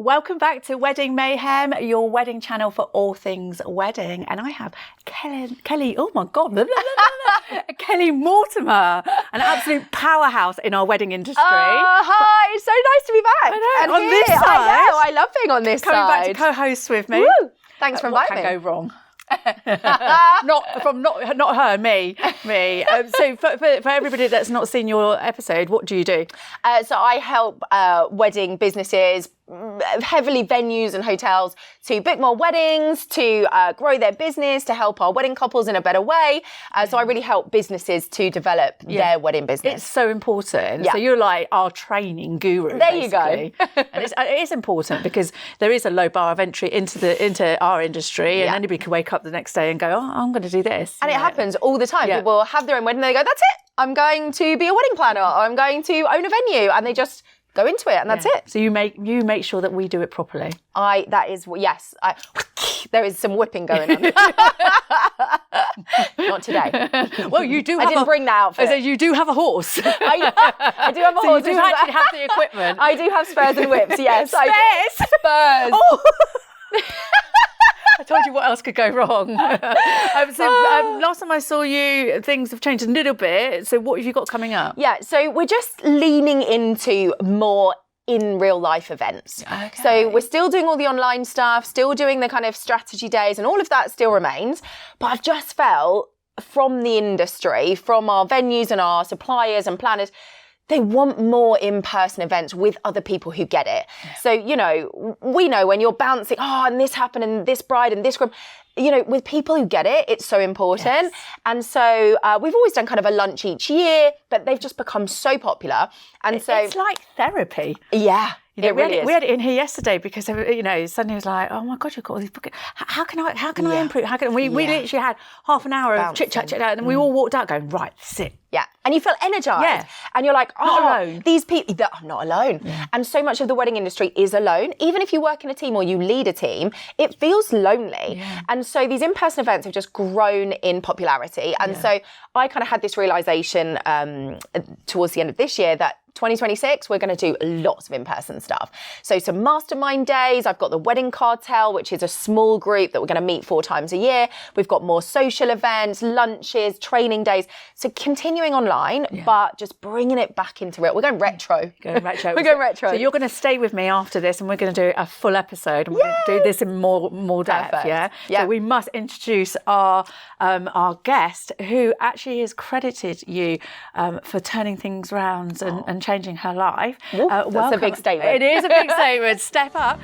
Welcome back to Wedding Mayhem, your wedding channel for all things wedding. And I have Kelly, oh my God, Kelly Mortimer, an absolute powerhouse in our wedding industry. Hi, it's so nice to be back. I know, and on this side. I know, I love being on this Coming side. back to co-host with me. Woo! Thanks for inviting me. What can go wrong? not her, me. So for everybody that's not seen your episode, what do you do? So I help wedding businesses, heavily venues and hotels, to book more weddings, to grow their business, to help our wedding couples in a better way. So I really help businesses to develop their wedding business. It's so important. Yeah. So you're like our training guru. There you go. And it is important because there is a low bar of entry into our industry, and anybody can wake up the next day and go, oh, I'm going to do this. And it happens all the time. Yeah. People have their own wedding, they go, that's it. I'm going to be a wedding planner, or I'm going to own a venue, and they just go into it, and that's it. So you make sure that we do it properly. There is some whipping going on. Not today. Well, you do. I didn't bring that outfit. So you do have a horse. I do have a horse. You do actually have the equipment. I do have spurs and whips. Yes, spurs. Spurs. Oh. I told you what else could go wrong. Last time I saw you, things have changed a little bit. So what have you got coming up? Yeah, so we're just leaning into more in real life events. Okay. So we're still doing all the online stuff, still doing the kind of strategy days, and all of that still remains. But I've just felt from the industry, from our venues and our suppliers and planners, they want more in-person events with other people who get it. Yeah. So, we know when you're bouncing, and this happened and this bride and this groom, with people who get it, it's so important. Yes. And so we've always done kind of a lunch each year, but they've just become so popular. And it's like therapy. Yeah. It really is. We had it in here yesterday because suddenly it was like, oh my God, you've got all these bookings. How can I improve? We literally had half an hour of chit chat, and we all walked out going, right, that's it. Yeah. And you feel energized. Yeah. And you're like, not alone. These people, I'm not alone. Yeah. And so much of the wedding industry is alone. Even if you work in a team or you lead a team, it feels lonely. Yeah. And so these in-person events have just grown in popularity. And so I kind of had this realization towards the end of this year that 2026, we're going to do lots of in-person stuff. So some mastermind days. I've got the Wedding Cartel, which is a small group that we're going to meet 4 times a year. We've got more social events, lunches, training days. So continuing online, but just bringing it back into it. We're going retro. We're going retro. So you're going to stay with me after this, and we're going to do a full episode, and we're going to do this in more depth. Perfect. Yeah. So we must introduce our guest, who actually has credited you for turning things around and changing her life. That's a big statement. It is a big statement. Step up.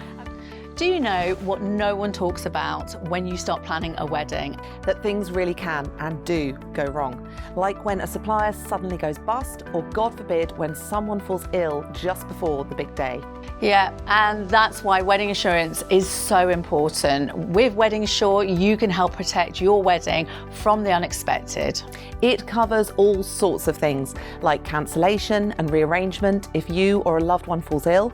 Do you know what no one talks about when you start planning a wedding? That things really can and do go wrong. Like when a supplier suddenly goes bust, or God forbid, when someone falls ill just before the big day. Yeah, and that's why wedding insurance is so important. With Wedding Insure, you can help protect your wedding from the unexpected. It covers all sorts of things, like cancellation and rearrangement if you or a loved one falls ill,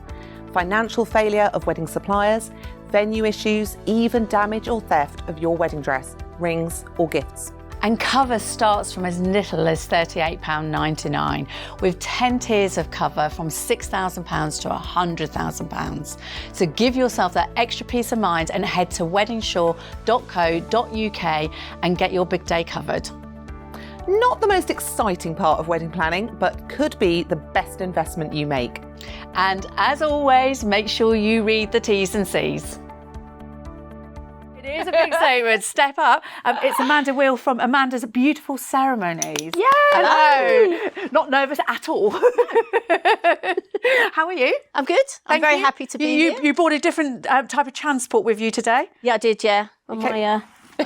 financial failure of wedding suppliers, venue issues, even damage or theft of your wedding dress, rings or gifts. And cover starts from as little as £38.99, with 10 tiers of cover from £6,000 to £100,000. So give yourself that extra peace of mind and head to weddingsure.co.uk and get your big day covered. Not the most exciting part of wedding planning, but could be the best investment you make. And as always, make sure you read the T's and C's. It is a big statement. Step up. It's Amanda Will from Amanda's Beautiful Ceremonies. Yeah. Hello. Not nervous at all. How are you? I'm good. I'm very happy to be here. You brought a different type of transport with you today. Yeah, I did, yeah. On my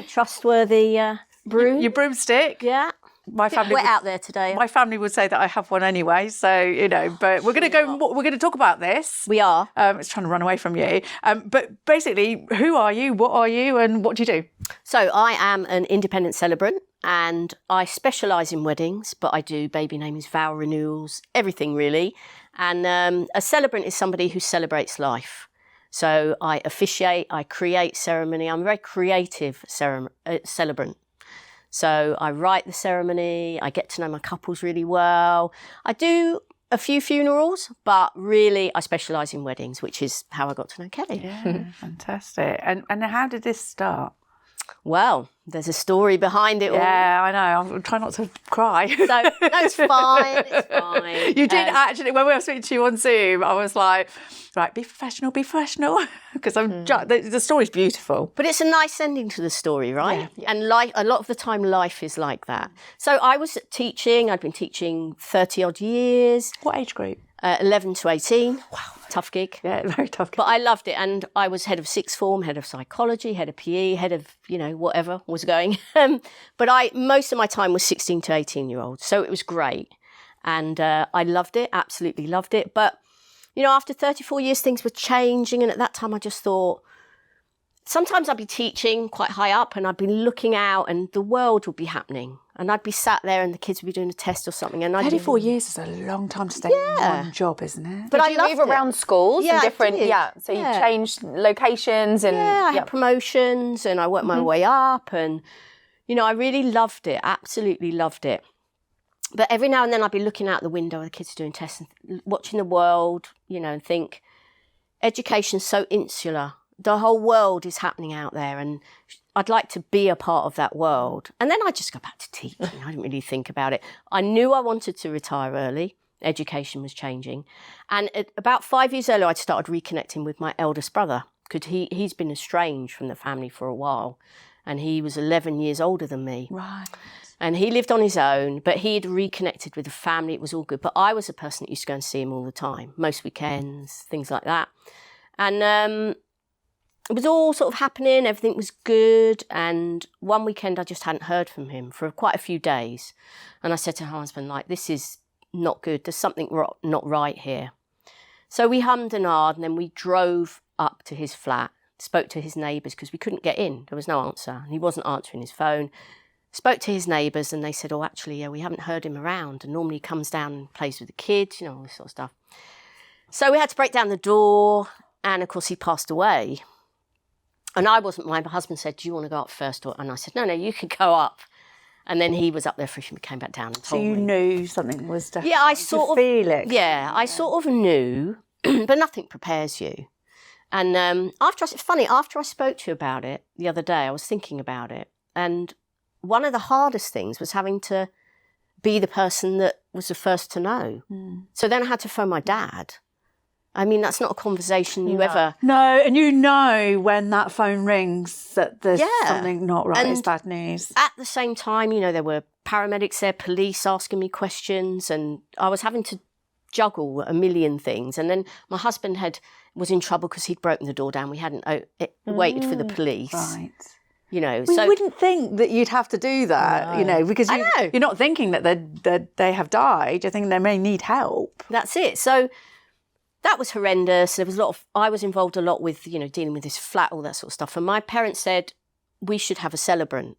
trustworthy broom. Your broomstick. Yeah. My family We're out there today. My family would say that I have one anyway, so but we're going to we're going to talk about this. We are. It's trying to run away from you. But basically, who are you? What are you? And what do you do? So I am an independent celebrant, and I specialise in weddings, but I do baby namings, vow renewals, everything really. And a celebrant is somebody who celebrates life. So I officiate, I create ceremony. I'm a very creative celebrant. So I write the ceremony, I get to know my couples really well. I do a few funerals, but really I specialise in weddings, which is how I got to know Kelly. Yeah, fantastic. And how did this start? Well, there's a story behind it all. Yeah, I know. I'm trying not to cry. So, no, it's fine. It's fine. You did actually, when we were speaking to you on Zoom, I was like, right, be professional, because the story's beautiful. But it's a nice ending to the story, right? Yeah. And a lot of the time life is like that. So I was teaching, I'd been teaching 30 odd years. What age group? 11 to 18. Wow. Tough gig. Yeah, very tough gig. But I loved it. And I was head of sixth form, head of psychology, head of PE, head of, whatever was going. But most of my time was 16 to 18-year-olds. So it was great. And I loved it, absolutely loved it. But, after 34 years, things were changing. And at that time, I just thought, sometimes I'd be teaching quite high up and I'd be looking out and the world would be happening. And I'd be sat there and the kids would be doing a test or something. And 34 years is a long time to stay in one job, isn't it? But you move around schools and different, so you changed locations and... Yeah, I had promotions and I worked my way up and, I really loved it, absolutely loved it. But every now and then I'd be looking out the window, the kids are doing tests and watching the world, and think, education's so insular. The whole world is happening out there and I'd like to be a part of that world. And then I'd just go back to teaching. I didn't really think about it. I knew I wanted to retire early. Education was changing. And about 5 years earlier, I'd started reconnecting with my eldest brother because he's been estranged from the family for a while. And he was 11 years older than me. Right. And he lived on his own, but he had reconnected with the family. It was all good. But I was a person that used to go and see him all the time, most weekends, things like that. And it was all sort of happening. Everything was good. And one weekend, I just hadn't heard from him for quite a few days. And I said to my husband, this is not good. There's something not right here. So we hummed and hawed, and then we drove up to his flat, spoke to his neighbours because we couldn't get in. There was no answer. And he wasn't answering his phone. Spoke to his neighbours and they said, oh, actually, we haven't heard him around. And normally he comes down and plays with the kids, all this sort of stuff. So we had to break down the door. And, of course, he passed away. And my husband said, do you want to go up first? And I said, no, you can go up. And then he was up there fresh and came back down and told me. So you knew something was definitely... Yeah, I sort of... feel it. Yeah, I sort of knew, but nothing prepares you. And after I spoke to you about it the other day, I was thinking about it. And one of the hardest things was having to be the person that was the first to know. Mm. So then I had to phone my dad. I mean, that's not a conversation you ever... No, and when that phone rings that there's something not right, it's bad news. At the same time, there were paramedics there, police asking me questions, and I was having to juggle a million things. And then my husband was in trouble because he'd broken the door down. We hadn't waited for the police. Right. You wouldn't think that you'd have to do that, because you're not thinking that they have died. You're thinking they may need help. That's it. So... that was horrendous. There was I was involved a lot with, dealing with this flat, all that sort of stuff. And my parents said we should have a celebrant.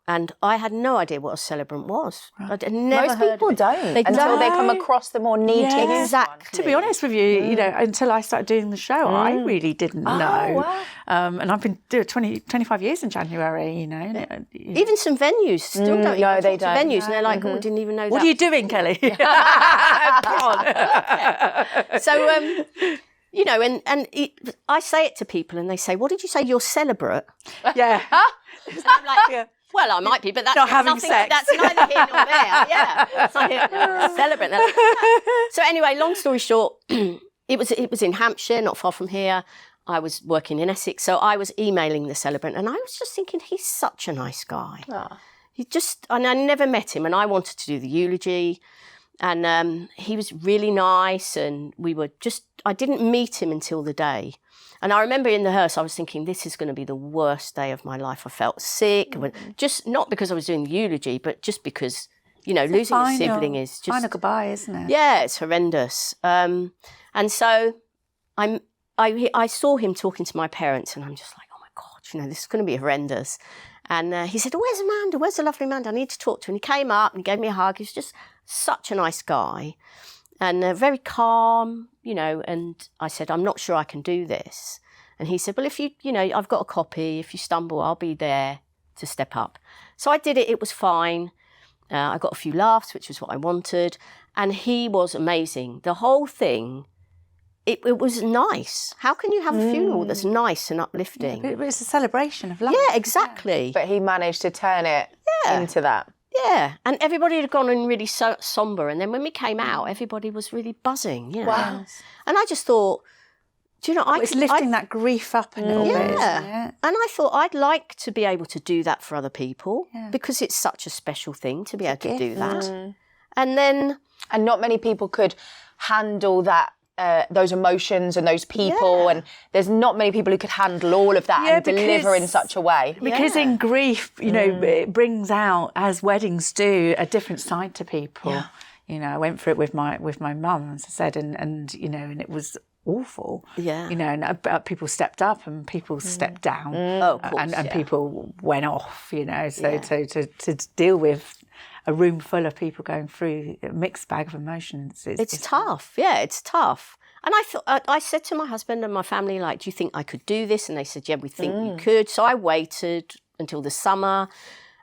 And I had no idea what a celebrant was. Right. I'd never Most heard people of it. don't until they come across the more needing. Exactly. To be honest with you, until I started doing the show, I really didn't know. Wow. And I've been doing 25 years in January, Even some venues still don't. No, they don't. Venues, and they're like, oh, I didn't even know that. What are you doing, Kelly? So, I say it to people and they say, what did you say, you're celebrate? Yeah. And I'm like, well, I might be, but that's not having nothing, sex. That's neither here nor there. Yeah. It's like celebrant. So anyway, long story short, it was in Hampshire, not far from here. I was working in Essex, so I was emailing the celebrant and I was just thinking, he's such a nice guy. Oh. And I never met him and I wanted to do the eulogy. And he was really nice and I didn't meet him until the day. And I remember in the hearse, I was thinking, this is going to be the worst day of my life. I felt sick, just not because I was doing the eulogy, but just because, losing a sibling is just... final goodbye, isn't it? Yeah, it's horrendous. And so I saw him talking to my parents and I'm just like, oh my God, this is going to be horrendous. And he said, where's Amanda? Where's the lovely Amanda? I need to talk to her. And he came up and gave me a hug. He was just such a nice guy and very calm, and I said, I'm not sure I can do this. And he said, well, if I've got a copy. If you stumble, I'll be there to step up. So I did it. It was fine. I got a few laughs, which was what I wanted. And he was amazing. The whole thing, it was nice. How can you have a funeral that's nice and uplifting? But it's a celebration of life. Yeah, exactly. But he managed to turn it into that. Yeah, and everybody had gone in really sombre, and then when we came out, everybody was really buzzing, you know. Wow. And I just thought, do you know, It's lifting that grief up a little bit, isn't it? And I thought I'd like to be able to do that for other people because it's such a special thing to be able to do that. And then... And not many people could handle that, those emotions and those people, and there's not many people who could handle all of that and deliver in such a way. Because in grief, you know, it brings out, as weddings do, a different side to people. Yeah. You know, I went through it with my mum, as I said, and you know, and it was awful. Yeah. You know, and people stepped up and people stepped down. Oh, of course, and people went off, you know, so to deal with a room full of people going through a mixed bag of emotions. It's tough. Yeah, it's tough. And I thought, I said to my husband and my family, like, do you think I could do this? And they said, yeah, we think you could. So I waited until the summer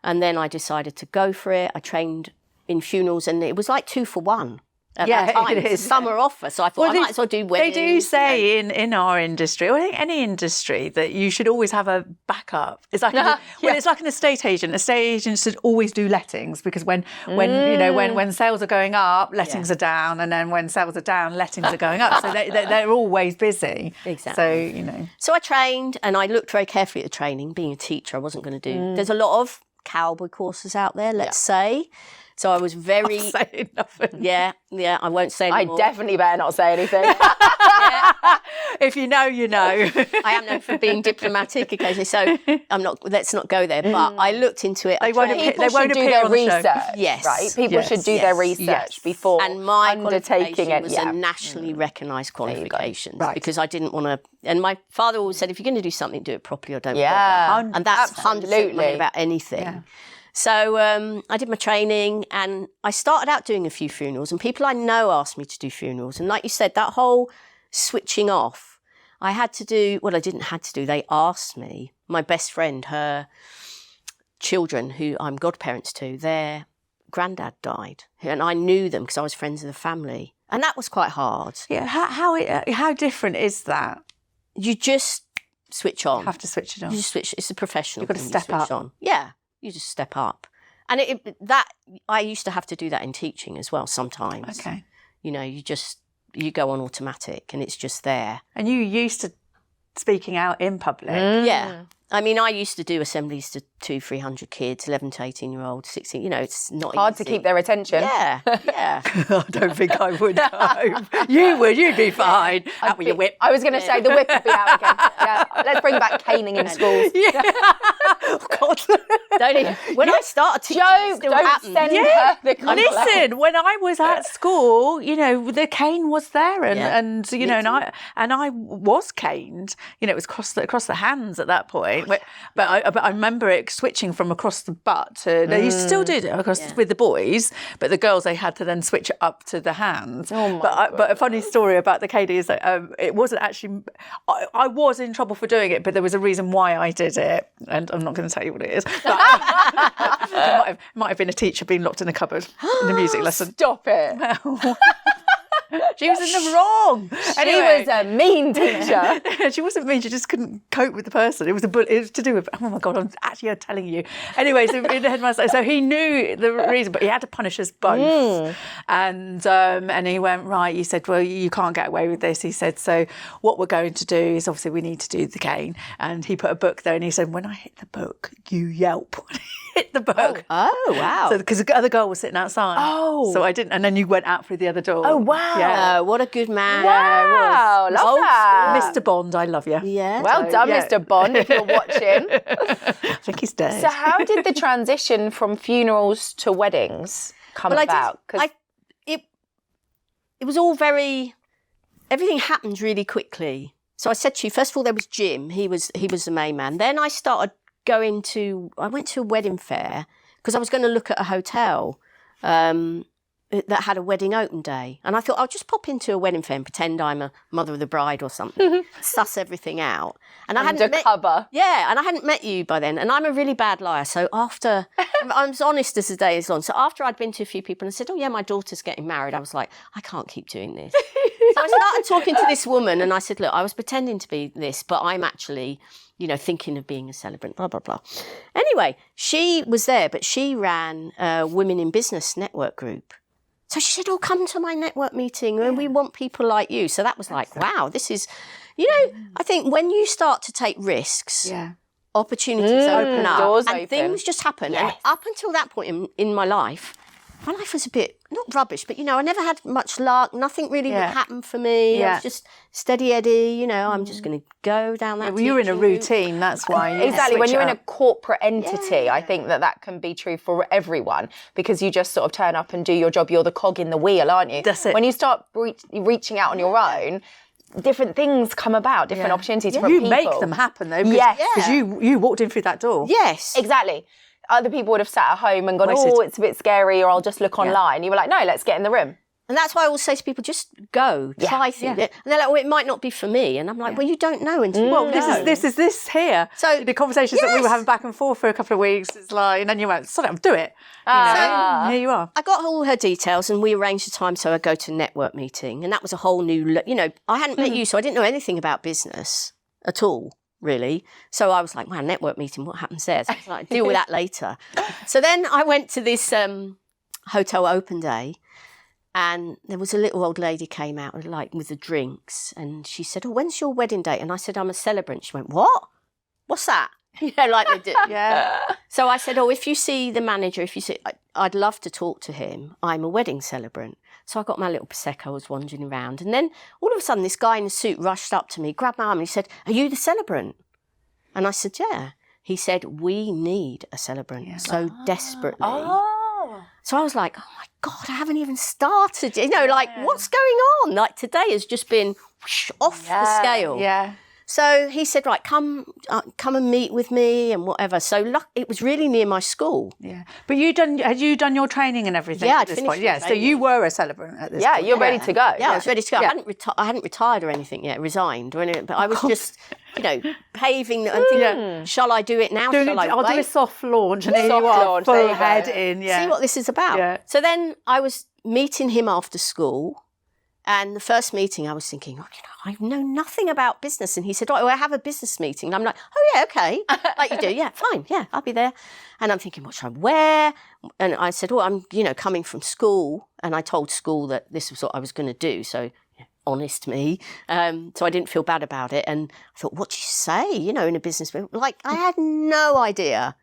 and then I decided to go for it. I trained in funerals and it was like 2 for 1. At that time. It is. It's a summer offer, so I thought I might as well do weddings. They do say in our industry, or I think any industry, that you should always have a backup. It's like it's like an estate agent. Estate agents should always do lettings because when you know when sales are going up, lettings are down, and then when sales are down, lettings are going up. So they're always busy. Exactly. So you know. So I trained, and I looked very carefully at the training. Being a teacher, I wasn't going to do. There's a lot of cowboy courses out there. Let's say. So I was very... I'll say nothing. Yeah, I won't say anymore. I definitely better not say anything. If you know, you know. I am known for being diplomatic occasionally, so let's not go there. But I looked into it. People should do their research. Yes. Right? People should do their research before and my undertaking it. Was a nationally recognised qualification because I didn't want to... And my father always said, if you're going to do something, do it properly or don't bother. And that's 100% about anything. Yeah. So I did my training and I started out doing a few funerals and people I know asked me to do funerals. And like you said, that whole switching off, I had to do, well, I didn't have to do, they asked me. My best friend, her children, who I'm godparents to, their granddad died. And I knew them because I was friends with the family. And that was quite hard. Yeah, how different is that? You just switch on. You have to switch it on. You just switch, it's a professional You've got to step up. On. Yeah. You just step up. And I used to have to do that in teaching as well sometimes. Okay. You know, you go on automatic and it's just there. And you used to speaking out in public. Yeah. I mean, I used to do assemblies to 200-300 kids, 11 to 18-year-olds, 16, you know, it's not hard easy. To keep their attention. Yeah, yeah. I don't think I would go. You would, you'd be fine. Out with your whip. I was going to say the whip would be out again. Yeah. Let's bring back caning in schools. Yeah. Oh, God. Don't even. When I started teaching, Joke, don't send her the complaint. Listen, when I was at school, you know, the cane was there and you know, and I was caned. You know, it was across the hands at that point. But I remember it switching from across the butt to they used to still do it with the boys, but the girls they had to then switch it up to the hands. Oh my but a funny story about the caning is that it wasn't actually I was in trouble for doing it, but there was a reason why I did it, and I'm not going to tell you what it is. But it might have been a teacher being locked in a cupboard in a music lesson. Stop it. Well, she was in the wrong. She was a mean teacher. She wasn't mean. She just couldn't cope with the person. It was to do with. Oh my God! I'm actually telling you. Anyway, so the headmaster. So he knew the reason, but he had to punish us both. And he went right. He said, "Well, you can't get away with this." He said, "So what we're going to do is obviously we need to do the cane." And he put a book there, and he said, "When I hit the book, you yelp." When I hit the book. Oh wow! So because the other girl was sitting outside. Oh. So I didn't, and then you went out through the other door. Oh wow! Yeah. What a good man. Wow, love that. Mr. Bond, I love you. Yeah. Well done, Mr. Bond, if you're watching. I think he's dead. So how did the transition from funerals to weddings come about? It was all everything happened really quickly. So I said to you, first of all, there was Jim. He was the main man. Then I went to a wedding fair because I was going to look at a hotel. that had a wedding open day. And I thought, I'll just pop into a wedding fair and pretend I'm a mother of the bride or something, suss everything out. And I hadn't Undercover. Yeah, and I hadn't met you by then. And I'm a really bad liar. So after, I'm as honest as the day is long. So after I'd been to a few people and said, oh yeah, my daughter's getting married, I was like, I can't keep doing this. So I started talking to this woman and I said, look, I was pretending to be this, but I'm actually, you know, thinking of being a celebrant, blah, blah, blah. Anyway, she was there, but she ran a Women in Business network group. So she said, oh, come to my network meeting and we want people like you. So that was like, wow, this is, you know, I think when you start to take risks, opportunities open up doors and open. things just happen. And up until that point in my life was a bit, not rubbish, but, you know, I never had much luck. Nothing really would happen for me. I was just steady Eddie, you know, I'm just going to go down that Well, you're in a routine, that's why. Exactly. When you're in a corporate entity, I think that can be true for everyone because you just sort of turn up and do your job. You're the cog in the wheel, aren't you? That's it. When you start reaching out on your own, different things come about, different opportunities, different people. You make them happen, though. Because you walked in through that door. Yes. Exactly. Other people would have sat at home and gone, oh, it's a bit scary, or I'll just look online. You were like, no, let's get in the room. And that's why I always say to people, just go, try things. And they're like, well, it might not be for me. And I'm like, well, you don't know until Well, you know. this is here. So the conversations that we were having back and forth for a couple of weeks, it's like, and then you went, sod it, do it. You know, here you are. I got all her details and we arranged a time so I go to a network meeting. And that was a whole new, you know, I hadn't met you, so I didn't know anything about business at all, really. So I was like, wow, network meeting, what happens there? So I was like, deal with that later. So then I went to this hotel open day. And there was a little old lady came out like with the drinks and she said, oh, when's your wedding date? And I said, I'm a celebrant. She went, what? What's that? You know, like they do. So I said, oh, if you see the manager, if you see, I'd love to talk to him. I'm a wedding celebrant. So I got my little Prosecco, I was wandering around. And then all of a sudden this guy in a suit rushed up to me, grabbed my arm and he said, are you the celebrant? And I said, yeah. He said, we need a celebrant so desperately. So I was like, oh my God, I haven't even started. You know, like, what's going on? Like, today has just been whoosh, off the scale. Yeah. So he said, right, come and meet with me and whatever. So it was really near my school. Yeah. But had you done your training and everything Yeah, at I'd this finished point? my Yeah, so training. you were a celebrant at this point. Yeah, you're ready to go. Yeah, I was ready to go. I hadn't retired or anything yet, resigned or anything, but I was just, you know, paving and thinking, shall I do it now? I'll do a soft launch and here you are, full head in. Yeah. See what this is about. Yeah. So then I was meeting him after school. And the first meeting, I was thinking, oh, you know, I know nothing about business. And he said, oh, I have a business meeting. And I'm like, oh, yeah, okay. Like you do. Yeah, fine. Yeah, I'll be there. And I'm thinking, what should I wear? And I said, well, I'm, you know, coming from school. And I told school that this was what I was going to do. So honest me. So I didn't feel bad about it. And I thought, what do you say, you know, in a business meeting? Like, I had no idea.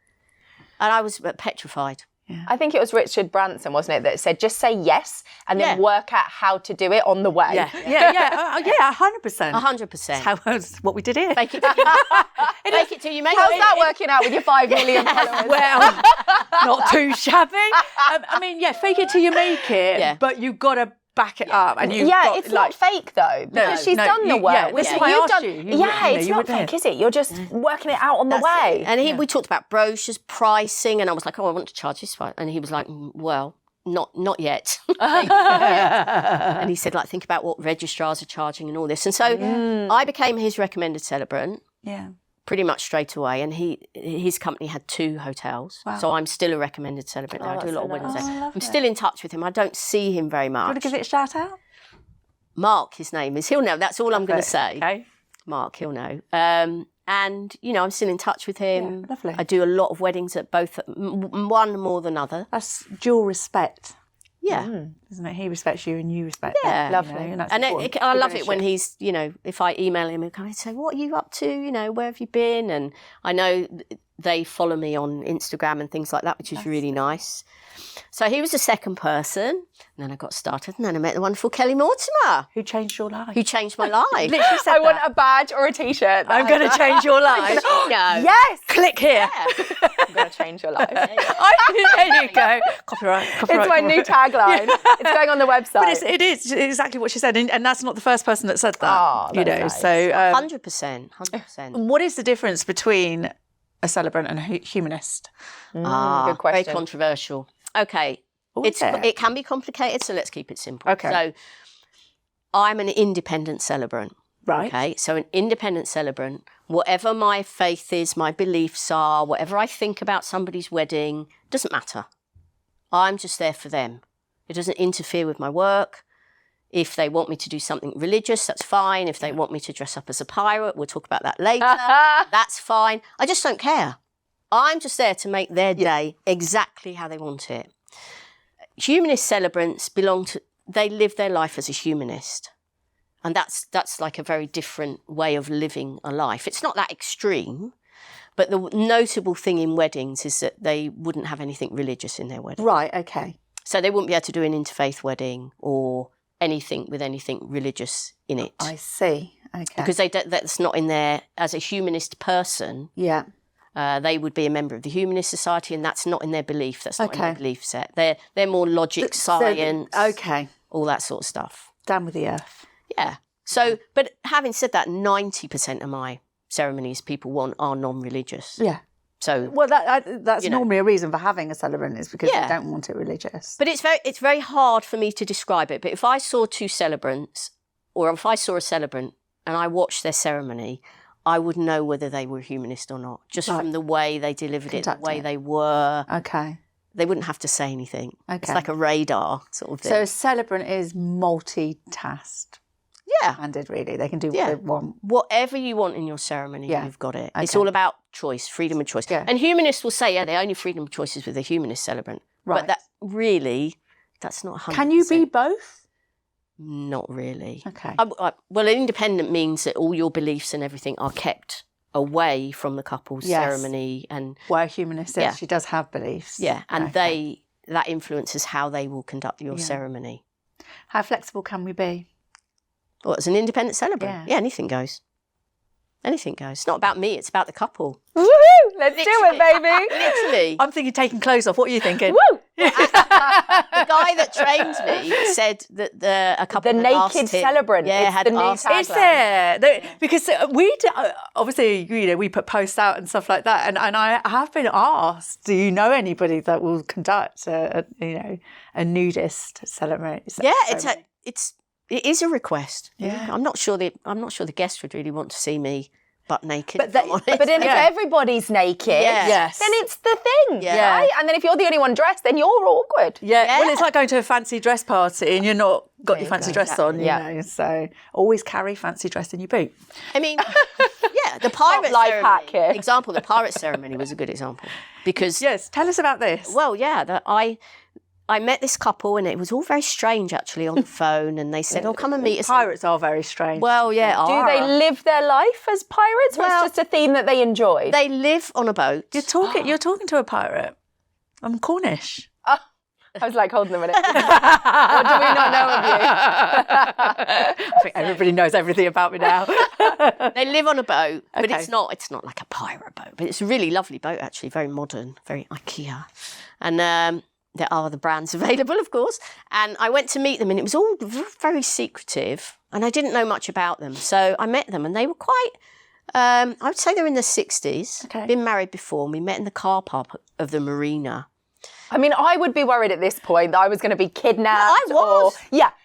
And I was petrified. Yeah. I think it was Richard Branson, wasn't it, that said, just say yes and then work out how to do it on the way. Yeah, 100%. 100%. That's what we did here. Fake it till you make it. Till you make How's it. that working out with your 5 million followers? Well, not too shabby. I mean, fake it till you make it, but you've got to back it up. And it's not fake though, because she's done the work. Yeah, that's why I asked you. It's not fake, is it? You're just working it out on the way. And we talked about brochures, pricing, and I was like, oh, I want to charge this price. And he was like, well, not yet. And he said, like, think about what registrars are charging and all this. And so I became his recommended celebrant. Yeah. Pretty much straight away, and his company had 2 hotels, so I'm still a recommended celebrant now. I do a lot of weddings there. I'm still in touch with him. I don't see him very much. Do you want to give it a shout out? Mark, his name is. He'll know. That's all I'm going to say. Okay. Mark, he'll know. And you know, I'm still in touch with him. Yeah, lovely. I do a lot of weddings at both, one more than other. That's dual respect. Yeah. Isn't it? He respects you and you respect Yeah. him. Lovely. You know, And I love it when he's, you know, if I email him and kind of say, what are you up to? You know, where have you been? And I know they follow me on Instagram and things like that, which is really nice. So he was the second person. And then I got started. And then I met the wonderful Kelly Mortimer. Who changed your life? Who changed my life. Literally said I want a badge or a T-shirt. I'm going to change your life. No. Yes. Click here. I'm going to change your life. There you go. Copyright. It's my new tagline. It's going on the website. But it is exactly what she said. And that's not the first person that said that. Oh, you know, that's so 100%. what is the difference between a celebrant and a humanist? Good question. Very controversial. Okay, It can be complicated, so let's keep it simple. Okay. So I'm an independent celebrant. Right. Okay. So an independent celebrant, whatever my faith is, my beliefs are, whatever I think about somebody's wedding, doesn't matter. I'm just there for them. It doesn't interfere with my work. If they want me to do something religious, that's fine. If they want me to dress up as a pirate, we'll talk about that later. That's fine. I just don't care. I'm just there to make their day exactly how they want it. Humanist celebrants they live their life as a humanist. And that's like a very different way of living a life. It's not that extreme, but the notable thing in weddings is that they wouldn't have anything religious in their wedding. Right, okay. So they wouldn't be able to do an interfaith wedding or anything with anything religious in it. I see, okay. Because that's not in there. As a humanist person, Yeah. they would be a member of the Humanist Society, and that's not in their belief. That's not in their belief set. They're more logic, science, okay. all that sort of stuff. Down with the earth. Yeah. So, but having said that, 90% of my ceremonies people want are non-religious. Yeah. So, Well, that's normally a reason for having a celebrant is because Yeah. you don't want it religious. but it's very hard for me to describe it. But if I saw two celebrants, or if I saw a celebrant and I watched their ceremony, I would know whether they were humanist or not, just from the way they delivered it, the way they were. Okay. They wouldn't have to say anything. Okay. It's like a radar sort of thing. So a celebrant is multitasked. Yeah. Handed, really. They can do what they want. Whatever you want in your ceremony, you've got it. It's Okay. all about choice, freedom of choice. Yeah. And humanists will say, the only freedom of choice is with a humanist celebrant. Right. But that's not 100%. Can you be both? Not really. Okay. Well, independent means that all your beliefs and everything are kept away from the couple's ceremony. And Where a humanist is, she does have beliefs. and that influences how they will conduct your ceremony. How flexible can we be? Well, as an independent celebrant, anything goes. Anything goes. It's not about me, it's about the couple. Woohoo! Let's do it, baby. Literally. I'm thinking taking clothes off. What are you thinking? Woo! The guy that trained me said that a couple The had asked naked him, celebrant. It's had the new asked tagline. Is there? Because we obviously, we put posts out and stuff like that, and I have been asked, do you know anybody that will conduct a nudist ceremony? Yeah, it is a request. Yeah. I'm not sure the guests would really want to see me butt naked. But if I'm honest. then if everybody's naked, Yes. then it's the thing, Yeah. right? And then if you're the only one dressed, then you're awkward. Yeah. Well, it's like going to a fancy dress party and you're not got your fancy dress on, you Yeah. know. So always carry fancy dress in your boot. I mean, the pirate life ceremony. hack here. Example, the pirate ceremony was a good example because Yes. Tell us about this. well, I met this couple and it was all very strange actually on the phone, and they said, "Oh, come and meet us." Pirates are very strange. Well, yeah. Do they live their life as pirates, or Well, it's just a theme that they enjoy? They live on a boat. You're talking to a pirate. I'm Cornish. I was like, hold on a minute. What do we not know of you? I think everybody knows everything about me now. They live on a boat, but Okay. it's not like a pirate boat, but it's a really lovely boat actually, very modern, very IKEA. And there are the brands available, of course. And I went to meet them and it was all very secretive and I didn't know much about them. So I met them and they were quite, I would say they're in their 60s, Okay. been married before. And we met in the car park of the marina. I mean, I would be worried at this point that I was going to be kidnapped. No, I was.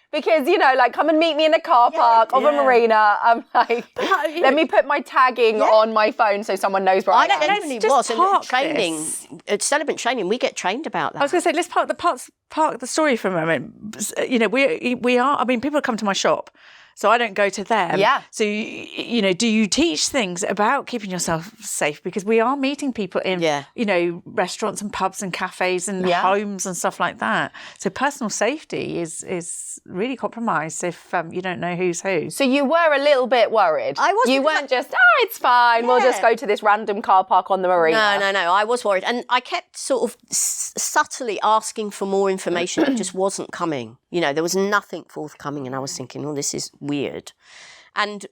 Because, come and meet me in a car park of a marina. I'm like, let me put my tagging on my phone so someone knows where I am. I genuinely just was. And park training, this. at celebrant training, we get trained about that. I was going to say, let's park the story for a moment. You know, we are. I mean, people come to my shop, so I don't go to them. Yeah. So do you teach things about keeping yourself safe? Because we are meeting people in, restaurants and pubs and cafes and homes and stuff like that. So personal safety is really compromised if you don't know who's who. So you were a little bit worried. I was. You weren't just, it's fine. We'll just go to this random car park on the marina. No. I was worried. And I kept sort of subtly asking for more information. It just wasn't coming. There was nothing forthcoming. And I was thinking, this is weird. And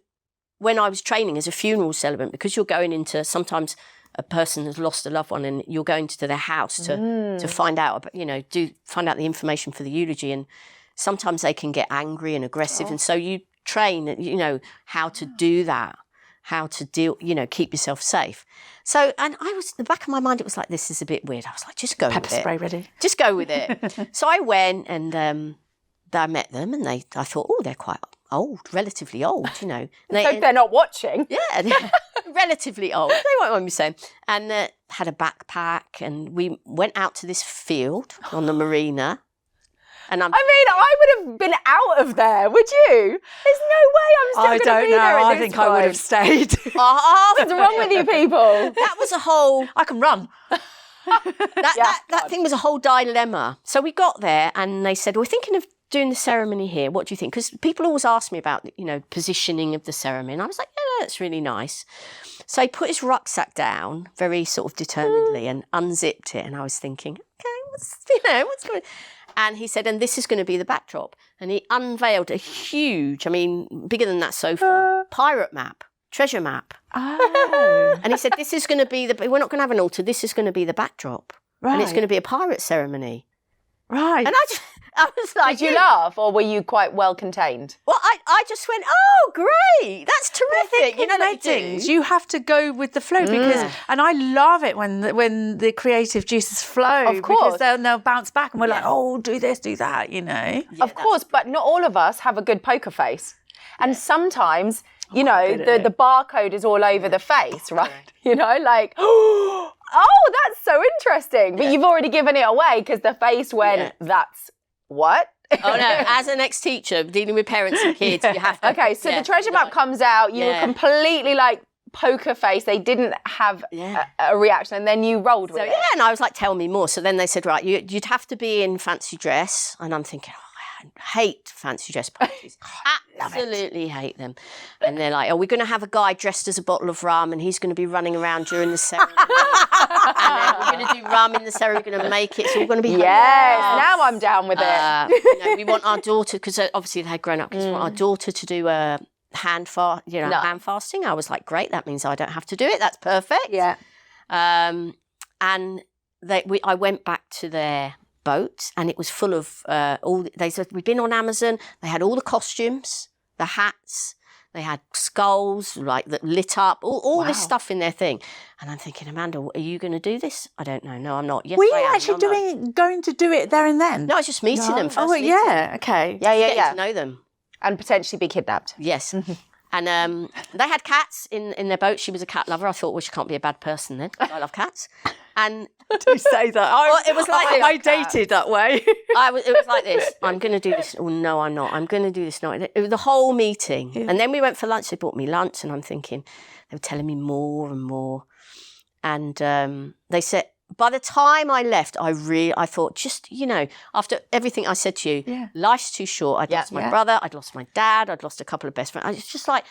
when I was training as a funeral celebrant, because you're going into, sometimes a person has lost a loved one and you're going to their house to find out, find out the information for the eulogy. And sometimes they can get angry and aggressive. And so you train, how to do that, how to deal, keep yourself safe. So, and the back of my mind, it was like, this is a bit weird. I was like, just go with it. Pepper spray ready. Just go with it. So I went and I met them, and I thought, oh, they're quite old, relatively old, And they're not watching. Yeah, relatively old. They won't mind me saying. And had a backpack, and we went out to this field on the marina. And I would have been out of there, would you? There's no way I'm still going to be there at I this think point. I would have stayed. What's wrong with you people? That was a whole... I can run. That thing was a whole dilemma. So we got there, and they said, we're thinking of doing the ceremony here. What do you think? Because people always ask me about, positioning of the ceremony. And I was like, yeah, that's really nice. So he put his rucksack down very sort of determinedly and unzipped it. And I was thinking, okay, what's going on? And he said, and this is going to be the backdrop. And he unveiled a huge, bigger than that sofa, pirate map, treasure map. Oh. And he said, this is going to be we're not going to have an altar. This is going to be the backdrop. Right. And it's going to be a pirate ceremony. Right. And I was like... Did you laugh, or were you quite well contained? Well, I just went, oh, great. That's terrific. In weddings, you have to go with the flow because, and I love it when the creative juices flow. Of course. Because they'll bounce back and we're like, oh, do this, do that, Yeah, of course, but not all of us have a good poker face. And sometimes, the barcode is all over the face, right? Oh, that's so interesting. But you've already given it away because the face went, that's what? Oh, no. As an ex-teacher, dealing with parents and kids, you have to... Okay, so the treasure map comes out. You were completely poker face. They didn't have a reaction, and then you rolled with it. Yeah, and I was like, tell me more. So then they said, right, you'd have to be in fancy dress. And I'm thinking, I hate fancy dress parties. Absolutely hate them. And they're like, we're going to have a guy dressed as a bottle of rum, and he's going to be running around during the ceremony. And then we're going to do rum in the ceremony. We're going to make it. So we're going to be... Yes, now I'm down with it. We want our daughter, because obviously they had grown up, because we want our daughter to do a hand fasting. I was like, great, that means I don't have to do it. That's perfect. Yeah. And I went back to their boat, and it was full of they said, we've been on Amazon. They had all the costumes, the hats, they had skulls that lit up, all this stuff in their thing. And I'm thinking, Amanda, are you going to do this? I don't know. No, I'm not. Yes, were I you am. actually going to do it there and then? No, I was just meeting them first. Oh, yeah, okay. Yeah. To know them. And potentially be kidnapped. Yes. And they had cats in their boat. She was a cat lover. I thought, well, she can't be a bad person then. I love cats. And to say that, it was like I dated that way. It was like this. I'm going to do this. Oh no, I'm not. I'm going to do this. No, it was the whole meeting. Yeah. And then we went for lunch. They bought me lunch, and I'm thinking they were telling me more and more. And they said, by the time I left, I thought, just, after everything I said to you, life's too short. I'd lost my brother, I'd lost my dad, I'd lost a couple of best friends. It's just like,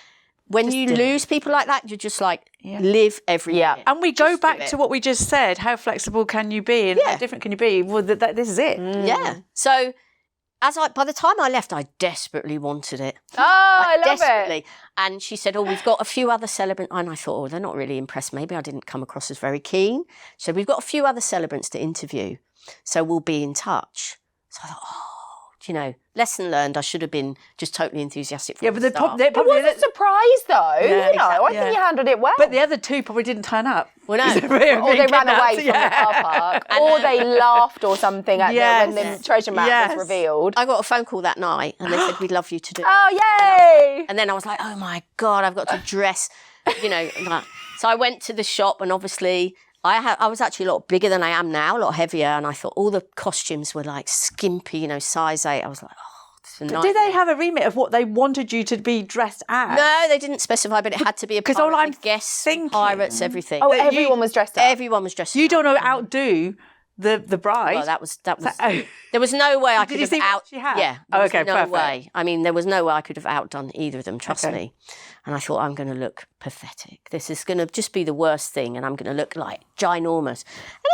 when you lose people like that, you're just like, live every day. And we go back to what we just said. How flexible can you be and how different can you be? Well, this is it. Yeah. So by the time I left, I desperately wanted it. Oh, I love desperately. it. And she said, we've got a few other celebrants. And I thought, they're not really impressed. Maybe I didn't come across as very keen. So we've got a few other celebrants to interview. So we'll be in touch. So I thought, lesson learned. I should have been just totally enthusiastic. But It was a surprise, though. I think you handled it well. But the other two probably didn't turn up. Well, no. Or they ran away from the car park. Or they laughed or something when the treasure map was revealed. I got a phone call that night, and they said, we'd love you to do it. Oh, yay! And then I was like, oh, my God, I've got to dress, So I went to the shop, and obviously... I was actually a lot bigger than I am now, a lot heavier, and I thought all the costumes were like skimpy, size 8. I was like, did they have a remit of what they wanted you to be dressed as? No, they didn't specify, but it had to be a pirate. Because all I'm guests, thinking, pirates, everything. Oh, everyone was dressed up. Everyone was dressed up. You don't know outdo the bride. Well, that was. There was no way I could have what she had? Yeah. Oh, okay, no perfect. way. I mean, there was no way I could have outdone either of them. Trust me. And I thought, I'm going to look pathetic. This is going to just be the worst thing, and I'm going to look like ginormous.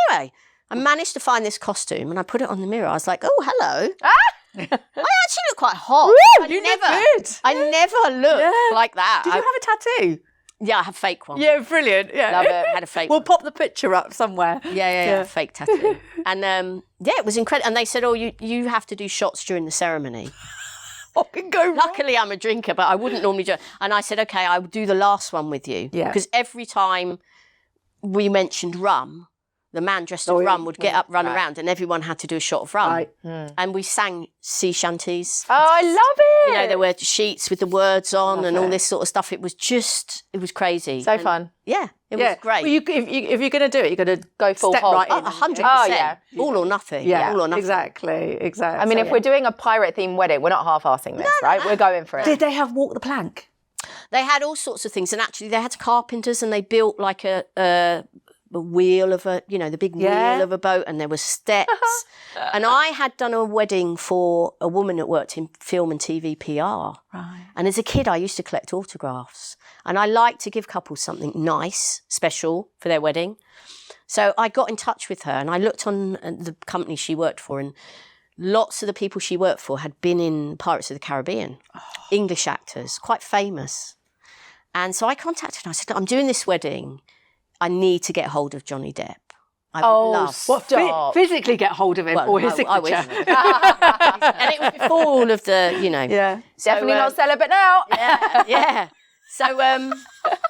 Anyway, I managed to find this costume, and I put it on the mirror. I was like, oh, hello. I actually look quite hot. You look good. I never looked like that. Did you have a tattoo? Yeah, I have a fake one. Yeah, brilliant. Yeah. Love it. I had a fake We'll one. pop the picture up somewhere. Yeah, fake tattoo. And it was incredible. And they said, you have to do shots during the ceremony. What can go wrong? Luckily, I'm a drinker, but I wouldn't normally do it. And I said, okay, I would do the last one with you. Yeah. Because every time we mentioned rum, the man dressed as rum would get up, run around, and everyone had to do a shot of rum. Right. And we sang sea shanties. Oh, I love it. You know, there were sheets with the words on and all this sort of stuff. It was crazy. So fun. Yeah, it was great. Well, if you're going to do it, you're going to Go full step hog. right in. 100%. Oh, yeah. All or nothing. Yeah, All or nothing. exactly. I mean, if we're doing a pirate-themed wedding, we're not half-arsing this, right? We're going for it. Did they have walk the plank? They had all sorts of things. And actually, they had carpenters and they built like a wheel of the big wheel of a boat, and there were steps. And I had done a wedding for a woman that worked in film and TV PR. Right. And as a kid, I used to collect autographs. And I liked to give couples something nice, special for their wedding. So I got in touch with her and I looked on the company she worked for, and lots of the people she worked for had been in Pirates of the Caribbean, English actors, quite famous. And so I contacted her and I said, look, I'm doing this wedding. I need to get hold of Johnny Depp. I would love. What, Stop. physically get hold of him or his signature? I wish. And it was before all of the, Yeah. So, Definitely not celibate now. yeah. So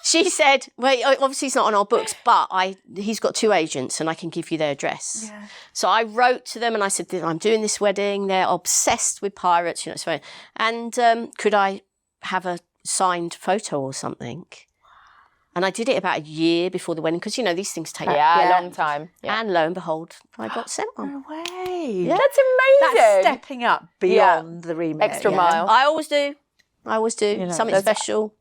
she said, well, obviously he's not on our books, but he's got 2 agents and I can give you their address. Yeah. So I wrote to them and I said, I'm doing this wedding. They're obsessed with pirates, So, and could I have a signed photo or something? And I did it about a year before the wedding because, these things take Yeah, a long time. Yeah. And lo and behold, I got sent one. No way. That's amazing. That's stepping up beyond the remit. Extra mile. I always do. Something special.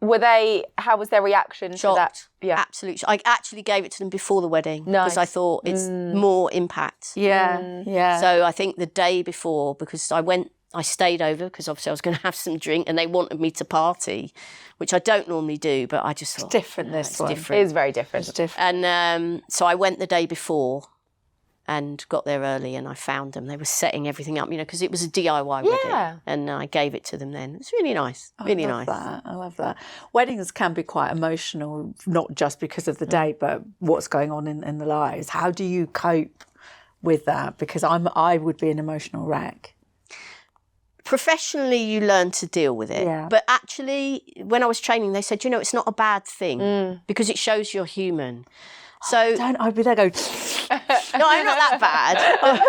How was their reaction to that? Shocked. Yeah. Absolutely. I actually gave it to them before the wedding because I thought it's more impact. Yeah, yeah. So I think the day before, because I stayed over because obviously I was going to have some drink and they wanted me to party, which I don't normally do, but I just thought... It's different this one. It is very different. It's different. And so I went the day before and got there early and I found them. They were setting everything up, because it was a DIY wedding. And I gave it to them then. It's really nice, really nice. I love that. Weddings can be quite emotional, not just because of the day, but what's going on in the lives. How do you cope with that? Because I would be an emotional wreck. Professionally, you learn to deal with it. Yeah. But actually, when I was training, they said, it's not a bad thing because it shows you're human. So I'd be there going... No, I'm not that bad.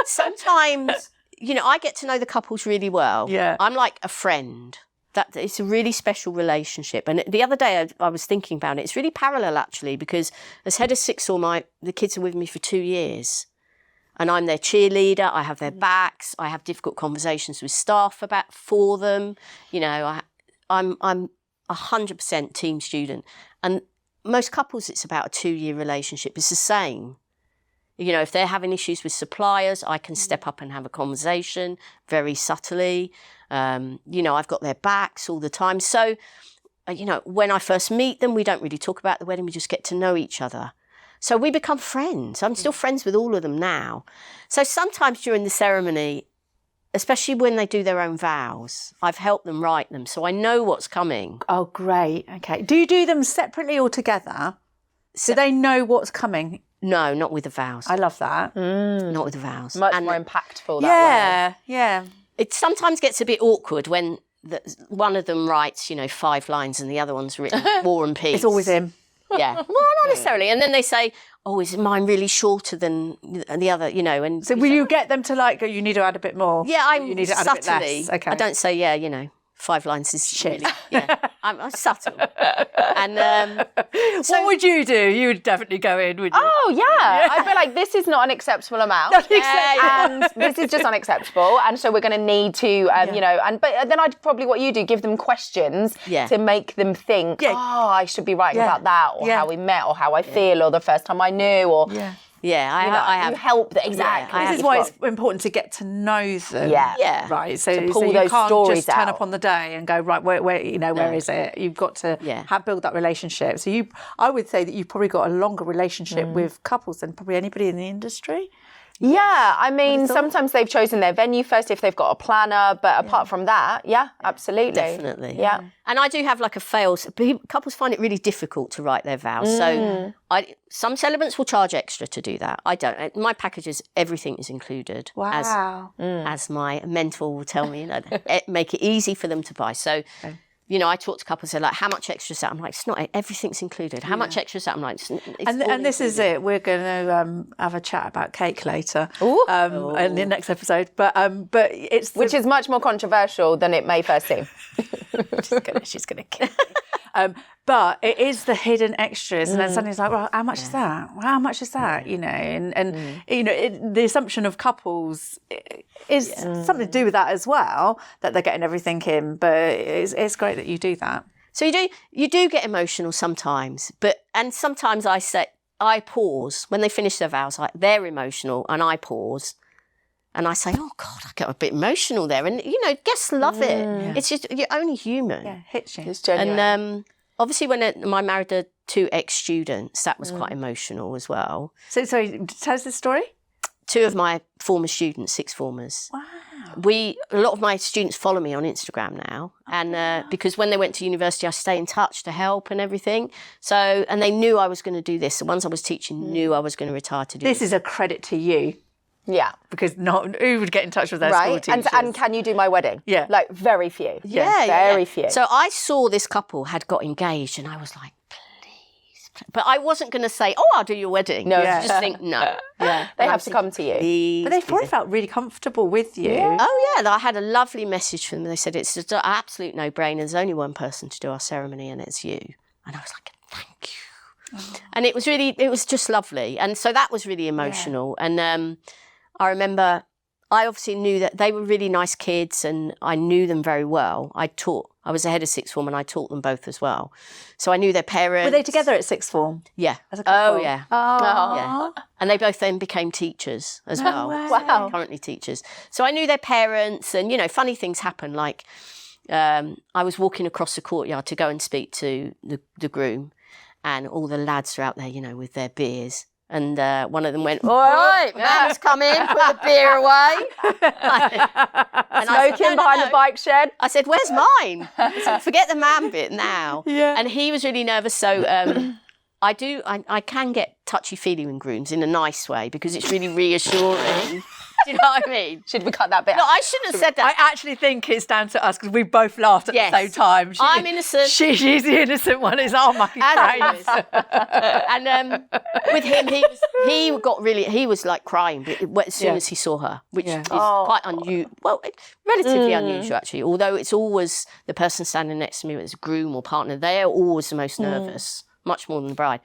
Sometimes, I get to know the couples really well. Yeah. I'm like a friend. That it's a really special relationship. And the other day I was thinking about it. It's really parallel actually, because as head of sixth form, the kids are with me for 2 years. And I'm their cheerleader. I have their backs. I have difficult conversations with staff for them. I'm 100% team student. And most couples, it's about a 2-year relationship. It's the same. If they're having issues with suppliers, I can step up and have a conversation very subtly. I've got their backs all the time. So, when I first meet them, we don't really talk about the wedding. We just get to know each other. So we become friends. I'm still friends with all of them now. So sometimes during the ceremony, especially when they do their own vows, I've helped them write them. So I know what's coming. Oh, great. Okay. Do you do them separately or together? Do they know what's coming? No, not with the vows. I love that. Not with the vows. Much more impactful that way. Yeah. It sometimes gets a bit awkward when one of them writes, 5 lines and the other one's written War and Peace. It's always him. Yeah. Well, not necessarily. And then they say, oh, is mine really shorter than the other, And So will you get them to go, you need to add a bit more? Yeah, you need to add subtly. a bit less. Okay. I don't say, 5 lines is shit. Really, yeah, I'm subtle. And what would you do? You would definitely go in, would you? Oh, yeah. I'd be like, this is not an acceptable amount. And this is just unacceptable. And so we're going to need to, but then I'd probably, what you do, give them questions to make them think, I should be writing about that, or how we met, or how I feel, or the first time I knew, or... Yeah, I have. You help them, exactly. This is why it's important to get to know them. Yeah. Right. So, to pull you those can't stories just turn out. up on the day and go, right, where is it? You've got to build that relationship. So I would say that you've probably got a longer relationship with couples than probably anybody in the industry. Yeah, I mean, sometimes they've chosen their venue first if they've got a planner, but apart from that, absolutely. Definitely. Yeah. And I do have like a fails. Couples find it really difficult to write their vows. So some celebrants will charge extra to do that. I don't. My packages, everything is included. Wow. As my mentor will tell me, make it easy for them to buy. So, I talk to couples, they're like, how much extra is that? I'm like, it's not, everything's included. How much extra is that? I'm like, and this is it. We're going to have a chat about cake later in the next episode. But it's... Which is much more controversial than it may first seem. she's gonna kill me. But it is the hidden extras, and then suddenly it's like, well, how much is that? Well, how much is that? The assumption of couples is something to do with that as well, that they're getting everything in. But it's great that you do that. So you do get emotional sometimes, and sometimes I pause when they finish their vows. Like they're emotional, and I pause. And I say, oh, God, I get a bit emotional there. And, guests love it. Yeah. It's just, you're only human. Yeah, hits you. It's genuine. And obviously when I married 2 ex-students, that was quite emotional as well. So, sorry, tell us the story. 2 of my former students, 6th formers. Wow. A lot of my students follow me on Instagram now. And because when they went to university, I stay in touch to help and everything. So, and they knew I was going to do this. The ones I was teaching knew I was going to retire to do this. This is a credit to you. Yeah. Because who would get in touch with their school teachers? And can you do my wedding? Yeah. Like, very few. Yeah, very few. So I saw this couple had got engaged and I was like, please. But I wasn't going to say, oh, I'll do your wedding. No. Just think, no. Yeah. They have to come to you. Please, but they probably felt really comfortable with you. Yeah. Oh, yeah. I had a lovely message from them. They said, it's just an absolute no-brainer. There's only one person to do our ceremony and it's you. And I was like, thank you. Oh. And it was just lovely. And so that was really emotional. Yeah. And I remember I obviously knew that they were really nice kids and I knew them very well. I was the head of 6th form and I taught them both as well. So I knew their parents. Were they together at 6th form? Yeah. As a couple? Oh, yeah. Oh. Yeah. And they both then became teachers as well. Wow. Currently teachers. So I knew their parents and, funny things happen. Like I was walking across the courtyard to go and speak to the groom and all the lads are out there, with their beers. And one of them went, all right, man's come in, put the beer away. And Smoking behind the bike shed. I said, where's mine? I said, forget the man bit now. Yeah. And he was really nervous. So I can get touchy-feely with grooms in a nice way because it's really reassuring. Do you know what I mean? Should we cut that bit No, out? I shouldn't have said that. I actually think it's down to us because we both laughed at the same time. I'm innocent. She's the innocent one. It's our mucking face. And with him, he was like crying as soon as he saw her, which is quite unusual. Well, relatively unusual actually. Although it's always the person standing next to me, whether it's a groom or partner, they are always the most nervous, much more than the bride.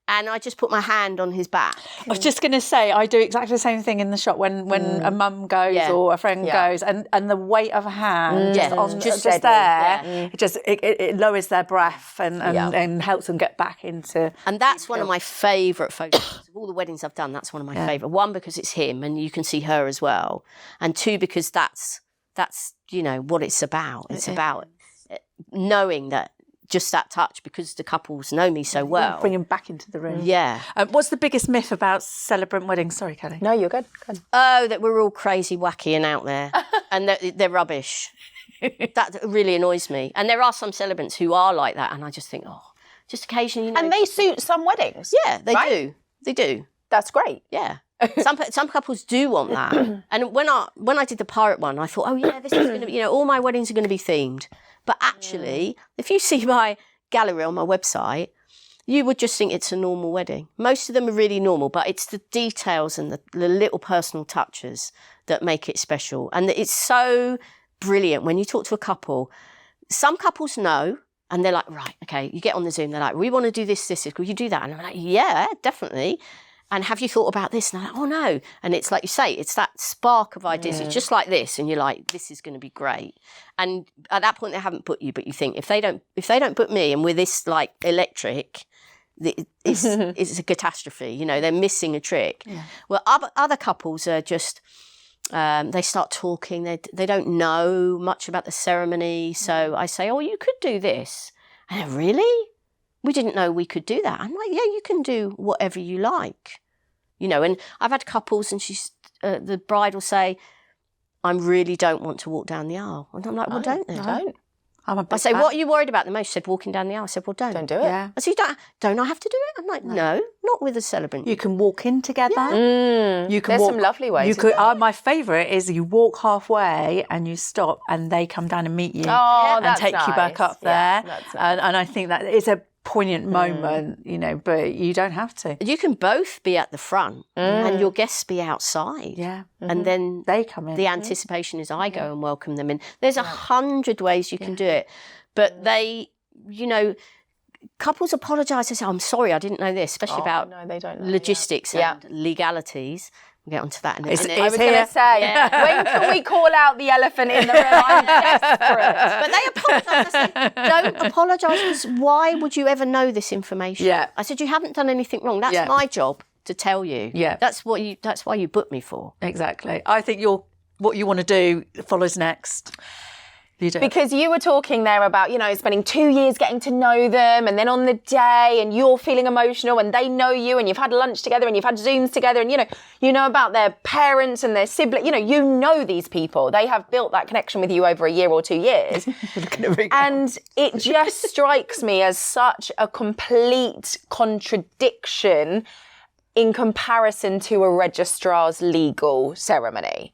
And I just put my hand on his back. I was just going to say, I do exactly the same thing in the shop when a mum goes or a friend goes, and the weight of a hand on just there, it lowers their breath and helps them get back into. And that's one of my favourite photos of all the weddings I've done. That's one of my favourite. One, because it's him, and you can see her as well, and 2, because that's what it's about. It's about knowing that. Just that touch, because the couples know me so well. Bring them back into the room. Yeah. What's the biggest myth about celebrant weddings? Sorry, Kelly. No, you're good. Oh, that we're all crazy, wacky and out there. And that they're rubbish. That really annoys me. And there are some celebrants who are like that. And I just think, just occasionally, And they suit some weddings. Yeah, they do. They do. That's great. Yeah. Some couples do want that. And when I did the pirate one, I thought, this is going to be, all my weddings are going to be themed. But actually, if you see my gallery on my website, you would just think it's a normal wedding. Most of them are really normal, but it's the details and the little personal touches that make it special. And it's so brilliant when you talk to a couple. Some couples know, and they're like, right, okay, you get on the Zoom, they're like, we want to do this, will you do that? And I'm like, yeah, definitely. And have you thought about this? And I'm like, oh no. And it's like you say, it's that spark of ideas. It's just like this. And you're like, this is going to be great. And at that point, they haven't put you, but you think if they don't put me and we're this like electric, it's a catastrophe. They're missing a trick. Yeah. Well, other couples are just, they start talking. They don't know much about the ceremony. So I say, you could do this. And they're, really? We didn't know we could do that. I'm like, yeah, you can do whatever you like. And I've had couples and the bride will say, I really don't want to walk down the aisle. And I'm like, well, don't then. Don't. I say, what are you worried about the most? She said, walking down the aisle. I said, well, don't. Don't do it. Yeah. I said, don't I have to do it? I'm like, no, not with a celebrant. You can walk in together. You can There's walk, some lovely ways. You could. My favourite is you walk halfway and you stop, and they come down and meet you and that's take you back nice. up there. That's and I think that is a poignant moment, but you don't have to. You can both be at the front and your guests be outside. Yeah. And then They come in. the anticipation is I go and welcome them in. There's 100 ways you can do it. But they, couples apologise. They say, I'm sorry, I didn't know this, especially about they don't know. logistics and legalities. We'll get onto that in a minute. I was going to say, when can we call out the elephant in the room? I'm desperate. But they apologise. I said, don't apologise, because why would you ever know this information? Yeah. I said, you haven't done anything wrong. That's my job to tell you. Yeah. That's why you booked me for. Exactly. I think what you want to do follows next. You do. Because you were talking there about, spending 2 years getting to know them, and then on the day, and you're feeling emotional, and they know you, and you've had lunch together, and you've had Zooms together, and you know about their parents and their siblings. You know these people. They have built that connection with you over a year or 2 years. And it just strikes me as such a complete contradiction in comparison to a registrar's legal ceremony,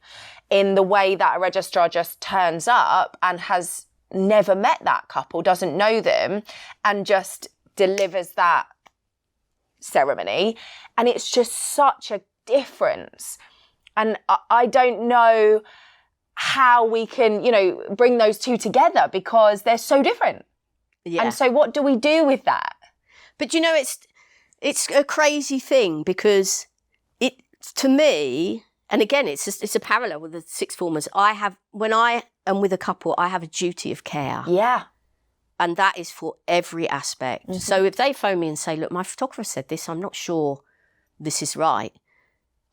in the way that a registrar just turns up and has never met that couple, doesn't know them, and just delivers that ceremony. And it's just such a difference. And I don't know how we can, bring those two together, because they're so different. Yeah. And so what do we do with that? But it's a crazy thing, because to me, and again, it's a parallel with the sixth formers. When I am with a couple, I have a duty of care. Yeah. And that is for every aspect. Mm-hmm. So if they phone me and say, look, my photographer said this, I'm not sure this is right,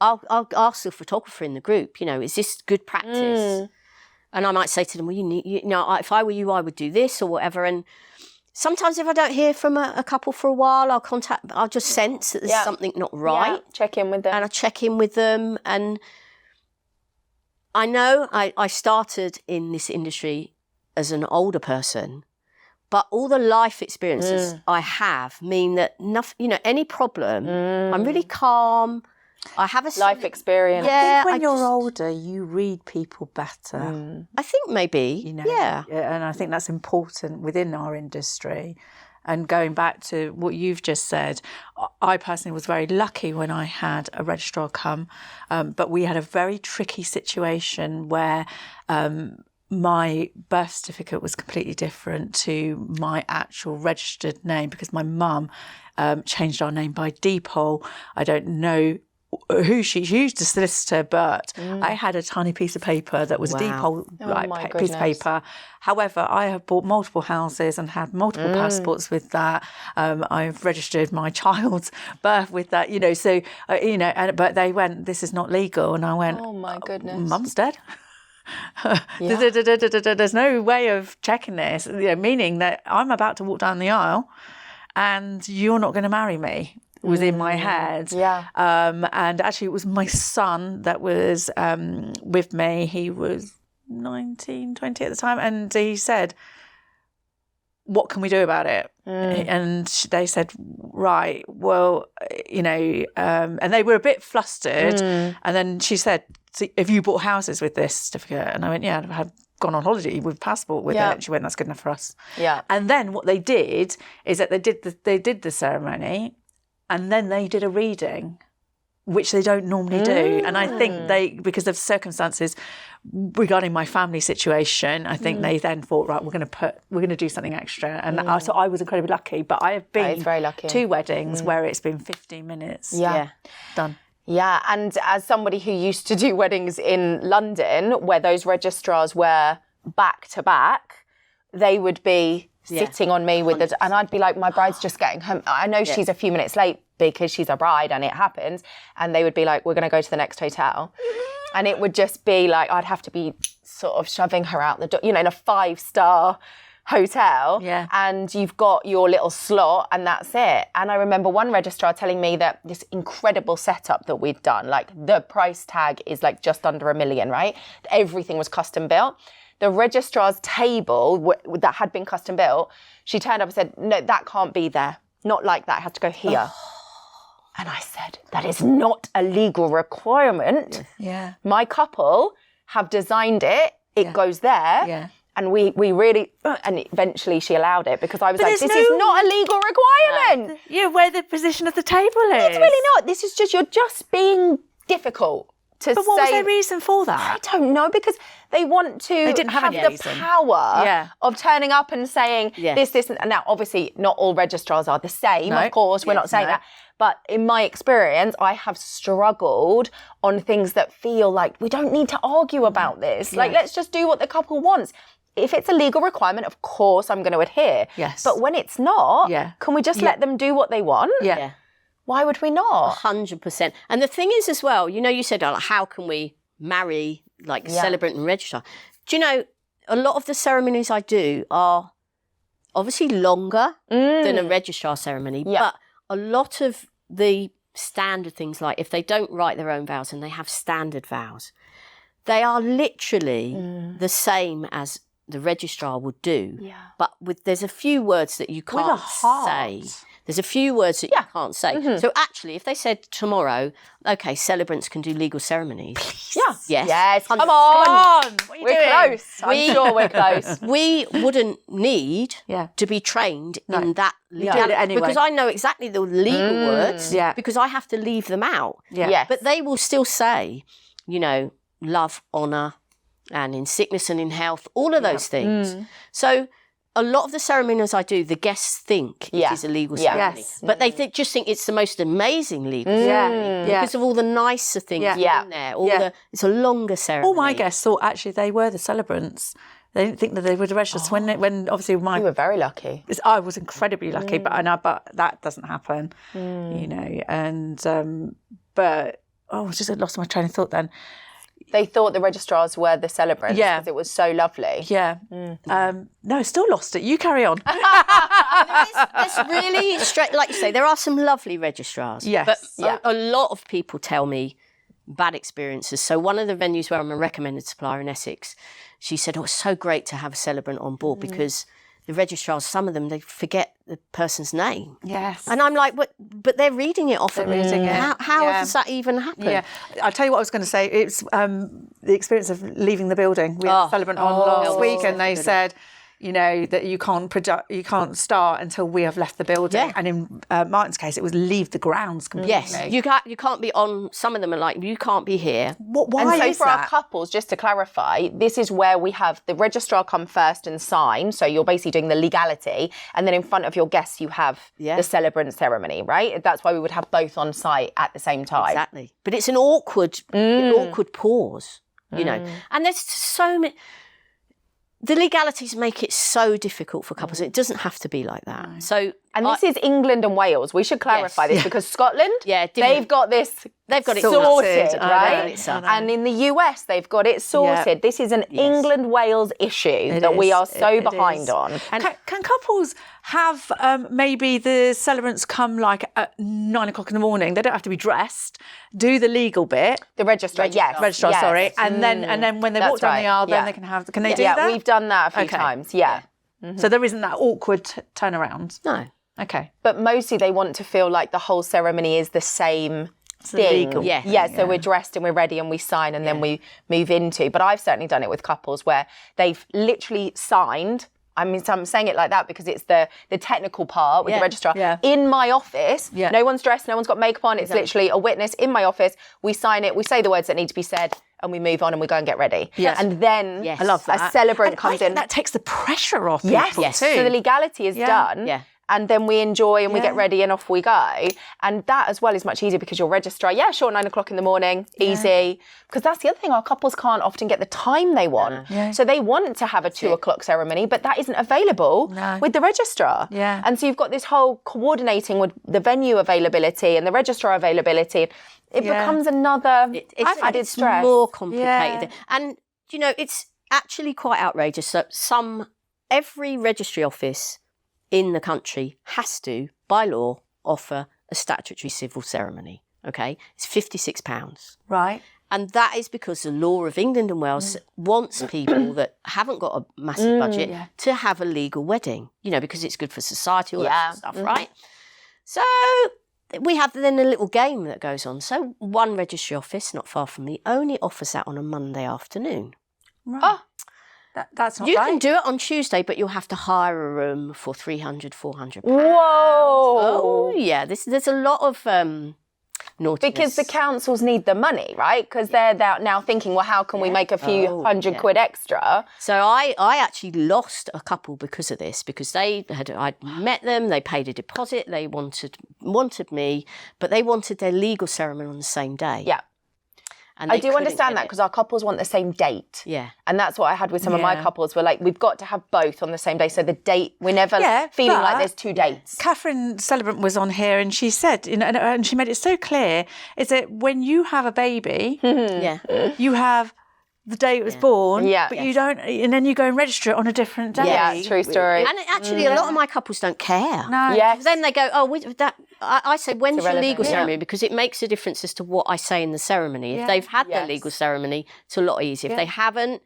I'll ask the photographer in the group, is this good practice? And I might say to them, well, if I were you, I would do this or whatever. And sometimes if I don't hear from a couple for a while, I'll just sense that there's something not right. Yeah. Check in with them. And I check in with them. And I know I started in this industry as an older person, but all the life experiences I have mean that nothing, any problem, I'm really calm. I have a life experience. Yeah, I think when you're older, you read people better. I think maybe, yeah. And I think that's important within our industry. And going back to what you've just said, I personally was very lucky when I had a registrar come, but we had a very tricky situation where my birth certificate was completely different to my actual registered name, because my mum changed our name by deed-poll. I don't know who she used, a solicitor, but I had a tiny piece of paper that was a deed-poll piece of paper. However, I have bought multiple houses and had multiple passports with that. I've registered my child's birth with that, so, but they went, this is not legal. And I went, oh my goodness. Mum's dead. There's no way of checking this, meaning that I'm about to walk down the aisle and you're not going to marry me. Was in my head. Yeah. And actually it was my son that was with me. He was 19, 20 at the time. And he said, what can we do about it? And they said, right, well, and they were a bit flustered. And then she said, so have you bought houses with this certificate? And I went, yeah, I had gone on holiday with passport with it. She went, that's good enough for us. Yeah. And then what they did is that they did the ceremony, and then they did a reading, which they don't normally do. And I think because of circumstances regarding my family situation, I think they then thought, right, we're going to do something extra. And so I was incredibly lucky. But I have been very lucky. 2 weddings where it's been 15 minutes. Yeah. Done. Yeah, and as somebody who used to do weddings in London, where those registrars were back to back, they would be sitting on me with and I'd be like, my bride's just getting home. I know she's a few minutes late because she's a bride and it happens. And they would be like, we're going to go to the next hotel. And it would just be like, I'd have to be sort of shoving her out the door, in a 5-star hotel Yeah. and you've got your little slot and that's it. And I remember one registrar telling me that this incredible setup that we'd done, like the price tag is like just under $1 million, right? Everything was custom built. The registrar's table that had been custom built, she turned up and said, no, that can't be there. Not like that, it has to go here. And I said, that is not a legal requirement. Yeah. My couple have designed it, it goes there. Yeah. And we really, and eventually she allowed it because I was But like, there's this is not a legal requirement. Yeah, where the position of the table is. It's really not. This is just, you're just being difficult to But say. what was their reason for that? I don't know, because they want to didn't have any the reason. power of turning up and saying this, and now obviously not all registrars are the same, No. of course, we're not saying that. But in my experience, I have struggled on things that feel like we don't need to argue about this. Like, let's just do what the couple wants. If it's a legal requirement, of course, I'm going to adhere. Yes. But when it's not, Yeah. can we just let them do what they want? Yeah. Why would we not? 100%. And the thing is as well, you know, you said, like, how can we marry like celebrant and registrar? Do you know, a lot of the ceremonies I do are obviously longer than a registrar ceremony, but a lot of the standard things, like if they don't write their own vows and they have standard vows, they are literally the same as the registrar would do. Yeah. But there's a few words that you can't say. There's a few words that you can't say. So actually, if they said tomorrow, okay, celebrants can do legal ceremonies. Yes. Yes. Come on. What are you We're doing? close. I'm sure we're close. We wouldn't need to be trained in that legality anyway. because I know exactly the legal words Yeah. because I have to leave them out. Yeah. Yes. But they will still say, you know, love, honour, and in sickness and in health, all of those things. So a lot of the ceremonies I do, the guests think it is a legal ceremony. Yes. But they just think it's the most amazing legal ceremony because of all the nicer things in there. It's a longer ceremony. All my guests thought actually they were the celebrants. They didn't think that they were the registrars. When obviously You were very lucky. I was incredibly lucky, but that doesn't happen, you know. And but I just lost my train of thought then. They thought the registrars were the celebrants Yeah. because it was so lovely. Yeah. No, still lost it. You carry on. There's really straight, like you say, there are some lovely registrars. Yes. But a lot of people tell me bad experiences. So one of the venues where I'm a recommended supplier in Essex, she said, it's so great to have a celebrant on board because the registrars, some of them, they forget the person's name. Yes. And I'm like, but they're reading it off. They're reading it. How does that even happen? Yeah, I'll tell you what I was going to say. It's the experience of leaving the building. We had a celebrant on last week, and they said, you know, that you can't start until we have left the building. Yeah. And in Martin's case, it was leave the grounds completely. Yes, you can't be on. Some of them are like, you can't be here. Why And so is for that? our couples, just to clarify, this is where we have the registrar come first and sign. So you're basically doing the legality. And then in front of your guests, you have the celebrant ceremony, right? That's why we would have both on site at the same time. Exactly. But it's an awkward pause, you know. And there's so many. The legalities make it so difficult for couples. It doesn't have to be like that. So, And this is England and Wales. We should clarify this because Scotland, they've got this they've got it sorted, sorted. right? I know. And in the US, they've got it sorted. This is an England-Wales issue that we are so behind on. And can couples have maybe the celebrants come like at 9 o'clock in the morning? They don't have to be dressed. Do the legal bit. The registrar, yes. Registrar, yes. sorry. And then when they walk That's down right, the aisle, then yeah. they can have. Can they do Yeah, that? we've done that a few times, yeah. So there isn't that awkward turnaround. No. Okay. But mostly they want to feel like the whole ceremony is the same thing. legal Yeah. Yeah, so we're dressed and we're ready and we sign and then we move into. But I've certainly done it with couples where they've literally signed. I mean, so I'm saying it like that because it's the technical part with the registrar. Yeah. In my office, Yeah. no one's dressed, no one's got makeup on. It's literally a witness in my office. We sign it, we say the words that need to be said, and we move on and we go and get ready. Yeah. And then I love that. a celebrant And comes I think in. that takes the pressure off Yes. people too. So the legality is done. Yeah. And then we enjoy and we Yeah. get ready and off we go. And that as well is much easier because your registrar, sure, 9 o'clock in the morning, easy. Because that's the other thing, our couples can't often get the time they want. Yeah. So they want to have a 2 o'clock ceremony, but that isn't available with the registrar. Yeah. And so you've got this whole coordinating with the venue availability and the registrar availability. It becomes another added It's stress. more complicated. Yeah. And, you know, it's actually quite outrageous that some every registry office in the country has to, by law, offer a statutory civil ceremony. Okay, it's £56. Right. And that is because the law of England and Wales wants people that haven't got a massive budget to have a legal wedding, you know, because it's good for society, all that sort of stuff, right? So we have then a little game that goes on. So one registry office, not far from me, only offers that on a Monday afternoon. Right. Oh, that's not You right. can do it on Tuesday, but you'll have to hire a room for £300, £400. Whoa! Oh, yeah. There's a lot of naughtiness. Because the councils need the money, right? Because they're now thinking, well, how can we make a few hundred quid extra? So I actually lost a couple because of this, because I'd met them, they paid a deposit, they wanted me, but they wanted their legal ceremony on the same day. Yeah. And I do understand that, because our couples want the same date. Yeah. And that's what I had with some of my couples. We're like, we've got to have both on the same day. So the date, we're never feeling like there's two dates. Catherine Celebrant was on here and she said, you know, and she made it so clear, is that when you have a baby, you have the day it was born, but you don't, and then you go and register it on a different day. Yeah, true story. And actually, a lot of my couples don't care. No. Yes. Then they go, I say, when's your legal ceremony? Because it makes a difference as to what I say in the ceremony. If they've had their legal ceremony, it's a lot easier. If they haven't,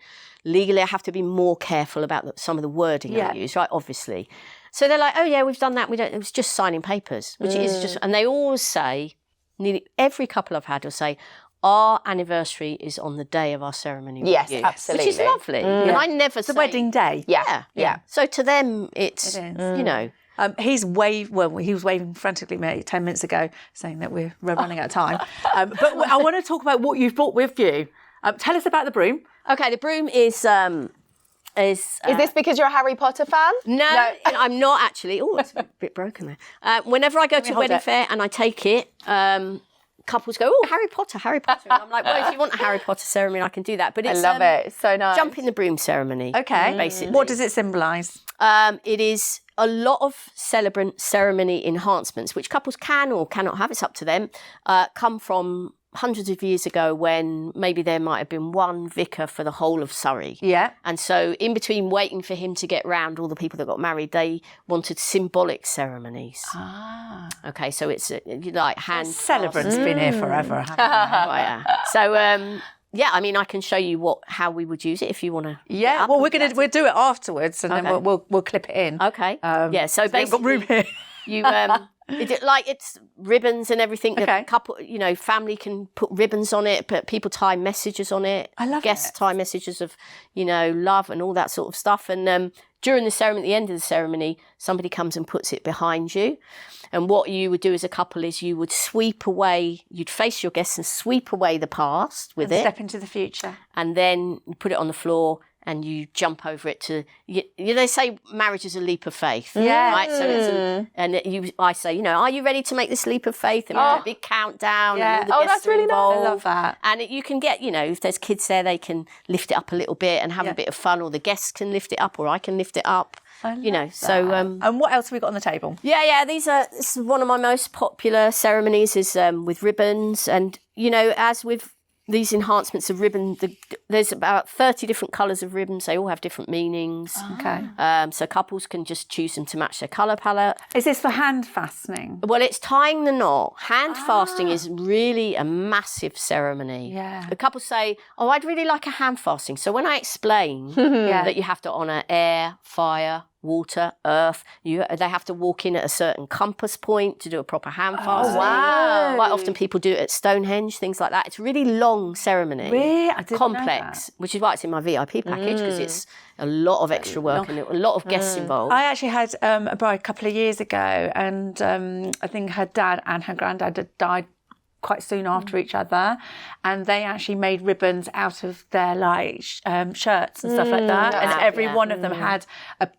legally I have to be more careful about some of the wording I use, right? Obviously. So they're like, oh yeah, we've done that. It was just signing papers, which it is just, and they always say, nearly every couple I've had will say, our anniversary is on the day of our ceremony. Yes, with you, absolutely. which is lovely. And I never say... The wedding day. Yeah. So to them, it's, you know... He was waving frantically me 10 minutes ago, saying that we're running out of time. But I want to talk about what you've brought with you. Tell us about the broom. Okay, the broom is Is this because you're a Harry Potter fan? No, I'm not actually. Oh, it's a bit broken there. Whenever I go to a wedding fair and I take it, couples go, oh, Harry Potter. And I'm like, well, if you want a Harry Potter ceremony, I can do that. But it's, I love it. It's so nice. Jump in the broom ceremony. Okay. Basically. What does it symbolise? It is a lot of celebrant ceremony enhancements, which couples can or cannot have, it's up to them, come from hundreds of years ago when maybe there might have been one vicar for the whole of Surrey. Yeah. And so in between waiting for him to get round all the people that got married, they wanted symbolic ceremonies. Ah. Okay, so it's like hand... Celebrant's been here forever, haven't they? Right, yeah. So, yeah, I mean, I can show you how we would use it if you want to. Yeah, well, we'll do it afterwards, and then we'll clip it in. Okay. Yeah. So basically, we've got room here. You it's ribbons and everything. Okay. The couple, family can put ribbons on it, but people tie messages on it. I love guests it. tie messages of love and all that sort of stuff. And during the ceremony, at the end of the ceremony, somebody comes and puts it behind you. And what you would do as a couple is you would you'd face your guests and sweep away the past with it. Step into the future. And then you put it on the floor and you jump over it to, they say marriage is a leap of faith. Yeah. Right? So I say, are you ready to make this leap of faith? And we do a big countdown. Yeah. And all the guests that's really nice. involved. I love that. And you can get, if there's kids there, they can lift it up a little bit and have a bit of fun, or the guests can lift it up, or I can lift it up. So and what else have we got on the table? this is one of my most popular ceremonies is with ribbons. And as with these enhancements of ribbon, there's about 30 different colours of ribbons. They all have different meanings. Okay. So couples can just choose them to match their colour palette. Is this for hand fastening? Well, it's tying the knot. Hand fasting is really a massive ceremony. Yeah. The couples say, oh, I'd really like a hand fasting. So when I explain that you have to honour air, fire, water, earth, they have to walk in at a certain compass point to do a proper hand fasting. wow. Quite often people do it at Stonehenge, things like that. It's a really long ceremony. Really? I didn't complex, know that. which is why it's in my VIP package, because it's a lot of extra work and a lot of guests involved. I actually had a bride a couple of years ago, and I think her dad and her granddad had died quite soon after each other, and they actually made ribbons out of their shirts and stuff like that, and every one of them had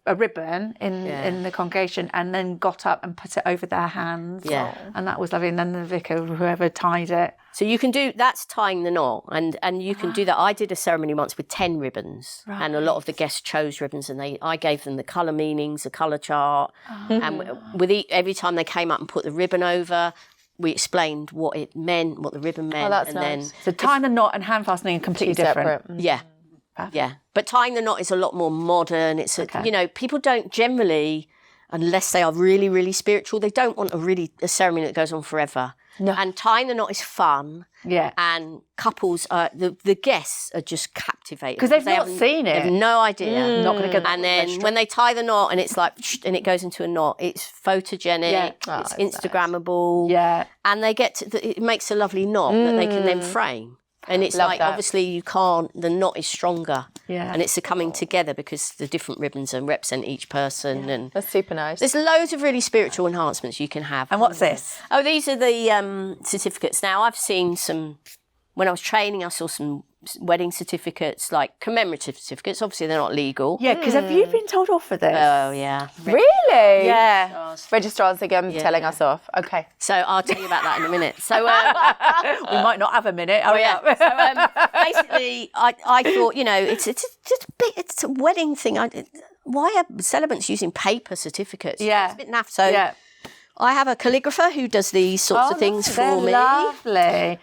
a ribbon in the congregation, and then got up and put it over their hands, and that was lovely. And then the vicar, whoever tied it. So you can that's tying the knot, and you can do that. I did a ceremony once with 10 ribbons, and a lot of the guests chose ribbons, and I gave them the colour meanings, the colour chart, and with every time they came up and put the ribbon over, we explained what it meant, what the ribbon meant. that's and nice. then So tying the knot and hand fastening are completely different. Yeah. Yeah, but tying the knot is a lot more modern. It's people don't generally, unless they are really, really spiritual, they don't want a ceremony that goes on forever. No. And tying the knot is fun. Yeah. And couples the guests are just captivated because they've not seen it. They have no idea. Not going to get. And then when they tie the knot and it's like, and it goes into a knot, it's photogenic, it's Instagrammable. Yeah. And they it makes a lovely knot that they can then frame. And it's obviously the knot is stronger. Yeah. And it's a coming together because the different ribbons represent each person. Yeah. And that's super nice. there's loads of really spiritual enhancements you can have. And what's this? Oh, these are the certificates. Now, I've seen when I was training, I saw some wedding certificates, like commemorative certificates. Obviously, they're not legal. Yeah, because have you been told off for this? Oh, yeah. Really? Yeah. Registrars again telling us off. Okay. So I'll tell you about that in a minute. So we might not have a minute. So basically, I thought, it's just a bit. It's a wedding thing. Why are celebrants using paper certificates? Yeah. It's a bit naff. So I have a calligrapher who does these sorts of things for me. Lovely.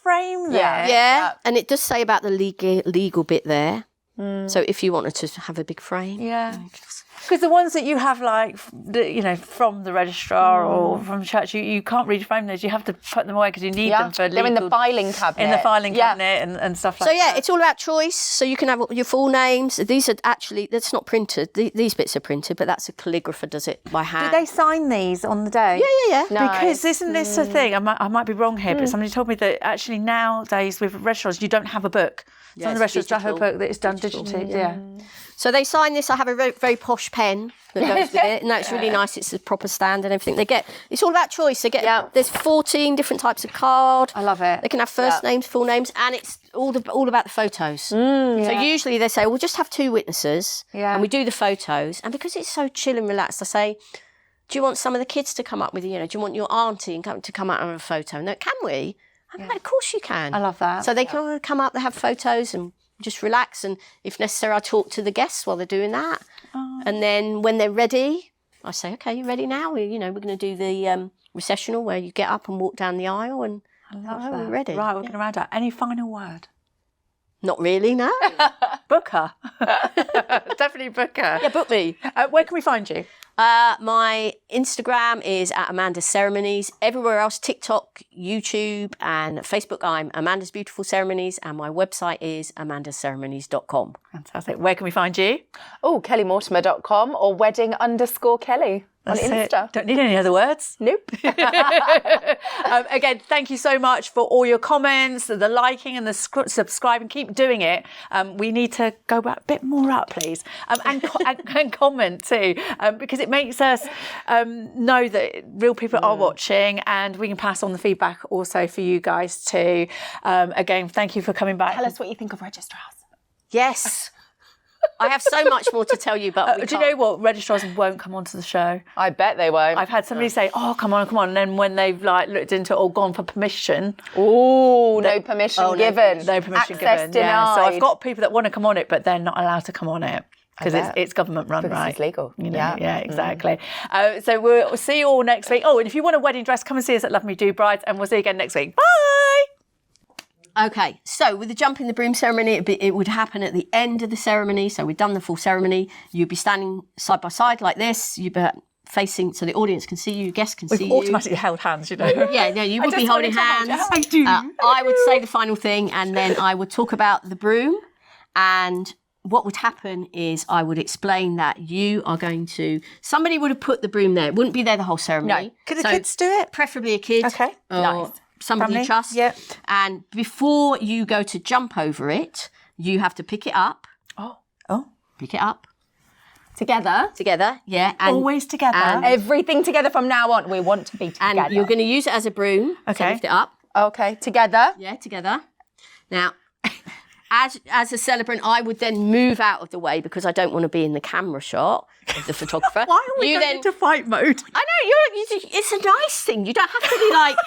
Frame them. Yeah. And it does say about the legal bit there. So if you wanted to have a big frame. Yeah. Because the ones that you have, like, from the registrar or from church, you can't really frame those. You have to put them away because you need them for legal. They're in the filing cabinet. In the filing cabinet and stuff like that. So, it's all about choice. So you can have your full names. These are actually, that's not printed. These bits are printed, but that's a calligrapher does it by hand. Do they sign these on the day? Yeah. Nice. Because isn't this a thing? I might be wrong here, but somebody told me that actually nowadays with registrars, you don't have a book. Some of the registrars don't have a book that is done digitally. Yeah. So they sign this. I have a very, very posh pen that goes with it. No, it's really nice. It's a proper stand and everything. It's all about choice. There's 14 different types of card. I love it. They can have first names, full names, and it's all about the photos. So usually they say, we'll just have 2 witnesses, and we do the photos. And because it's so chill and relaxed, I say, do you want some of the kids to come up with you? Do you want your auntie to come out on a photo? No, can we? I'm like, of course you can. I love that. So they can all come up, they have photos and just relax, and if necessary, I talk to the guests while they're doing that. And then when they're ready, I say, "Okay, you ready now? We're going to do the recessional where you get up and walk down the aisle." And I love that. We're ready. Right, we're going to round up. Any final word? Not really, no. Book her. Definitely book her. Yeah, book me. Where can we find you? My Instagram is at Amanda's Ceremonies. Everywhere else, TikTok, YouTube, and Facebook, I'm Amanda's Beautiful Ceremonies, and my website is amandasceremonies.com. Fantastic. Where can we find you? Oh, kellymortimer.com or wedding_Kelly on Insta. Don't need any other words. Nope. Again, thank you so much for all your comments, the liking and the subscribing. Keep doing it. We need to go a bit more up, please. And comment too, because it makes us know that real people are watching, and we can pass on the feedback also for you guys too. Again, thank you for coming back. Tell us what you think of registrars. Yes. I have so much more to tell you, but do you know what? Registrars won't come onto the show. I bet they won't. I've had somebody say, "Oh, come on," and then when they've looked into it or gone for permission, no permission given. No permission Access given. denied. Yeah. So I've got people that want to come on it, but they're not allowed to come on it because it's government run, because right? it's legal. Yeah, exactly. So we'll see you all next week. Oh, and if you want a wedding dress, come and see us at Love Me Do Brides, and we'll see you again next week. Bye. Okay, so with the jump in the broom ceremony, it would happen at the end of the ceremony. So we've done the full ceremony. You'd be standing side by side like this. You'd be facing so the audience can see you, guests can see you. We've automatically held hands, you know. Yeah, no, you would be holding hands. I do. I would say the final thing, and then I would talk about the broom. And what would happen is I would explain that you are going to... Somebody would have put the broom there. It wouldn't be there the whole ceremony. No. Could the kids do it? Preferably a kid. Okay, nice. Somebody you trust. Yep. And before you go to jump over it, you have to pick it up. Oh. Pick it up. Together, yeah. And, always together. and- everything together from now on. We want to be together. And you're going to use it as a broom. Okay. So lift it up. Okay, together. Yeah, together. Now, as a celebrant, I would then move out of the way because I don't want to be in the camera shot of the photographer. Why are we going into fight mode? I know, it's a nice thing. You don't have to be like...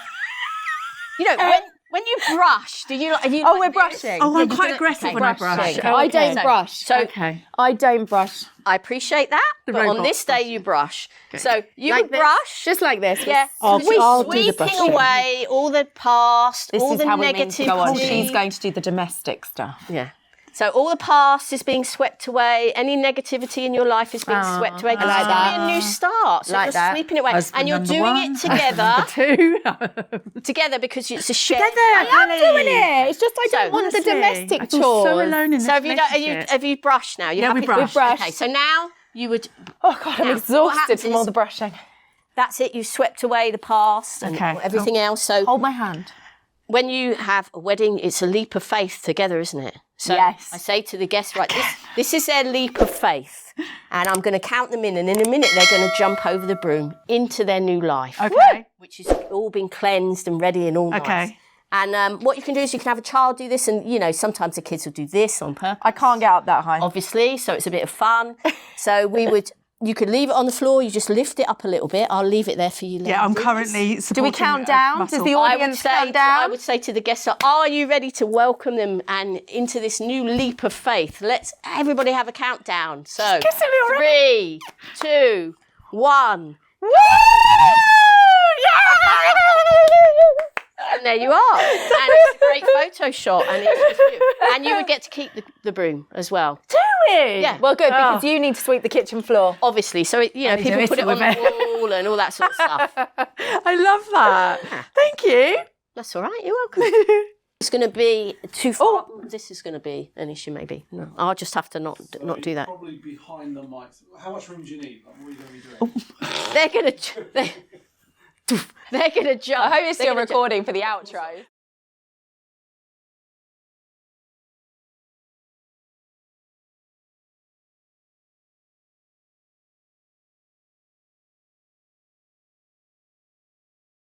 When you brush, do you? We're brushing. Oh, I'm quite aggressive when I brush. Okay. I don't brush. So I don't brush. I appreciate that, but on this day you brush. So you Like would this? brush. Just like this. Yeah, I'll do the sweeping brushing. away all the past, This all is the how we mean to go on. negativity. She's going to do the domestic stuff. Yeah. So all the past is being swept away. Any negativity in your life is being swept away. Because it's going to be a new start. So Like you're that. sweeping it away. Husband And you're number doing one, it together. husband number 2. Together because it's a shared. I love doing it. It's just I don't want the Honestly, domestic I feel chores. so alone in this So relationship. have you brushed now? Yeah, we happy- brushed. We brushed. Okay, so now you would. Oh God, I'm Now, what exhausted happens from all is- the brushing. That's it. You swept away the past and Okay. everything else. So Hold my hand. when you have a wedding, it's a leap of faith together, isn't it? So Yes. I say to the guests, right, this is their leap of faith. And I'm going to count them in. And in a minute, they're going to jump over the broom into their new life. Okay. Which is all been cleansed and ready and all nice. Okay. And what you can do is you can have a child do this. And, you know, sometimes the kids will do this on purpose. I can't get up that high. Obviously, so it's a bit of fun. So you could leave it on the floor, you just lift it up a little bit. I'll leave it there for you ladies. Yeah, I'm currently supporting. Do we count down? muscle. Does the I audience would, say, count down? I would say to the guests, are you ready to welcome them and into this new leap of faith? Let's everybody have a countdown. So, 3, 2, 1. Woo! And there you are. And it's a great photo shot. And you would get to keep the broom as well. Do we? Yeah. Well, good, because you need to sweep the kitchen floor. Obviously. So, Only people do put it on with the wall and all that sort of stuff. I love that. Thank you. That's all right. You're welcome. It's going to be too far. This is going to be an issue, maybe. No, I'll just have to not do that. Probably behind the mics. How much room do you need? Like, what are you going to be doing? They're going to jump. I hope you're still recording for the outro.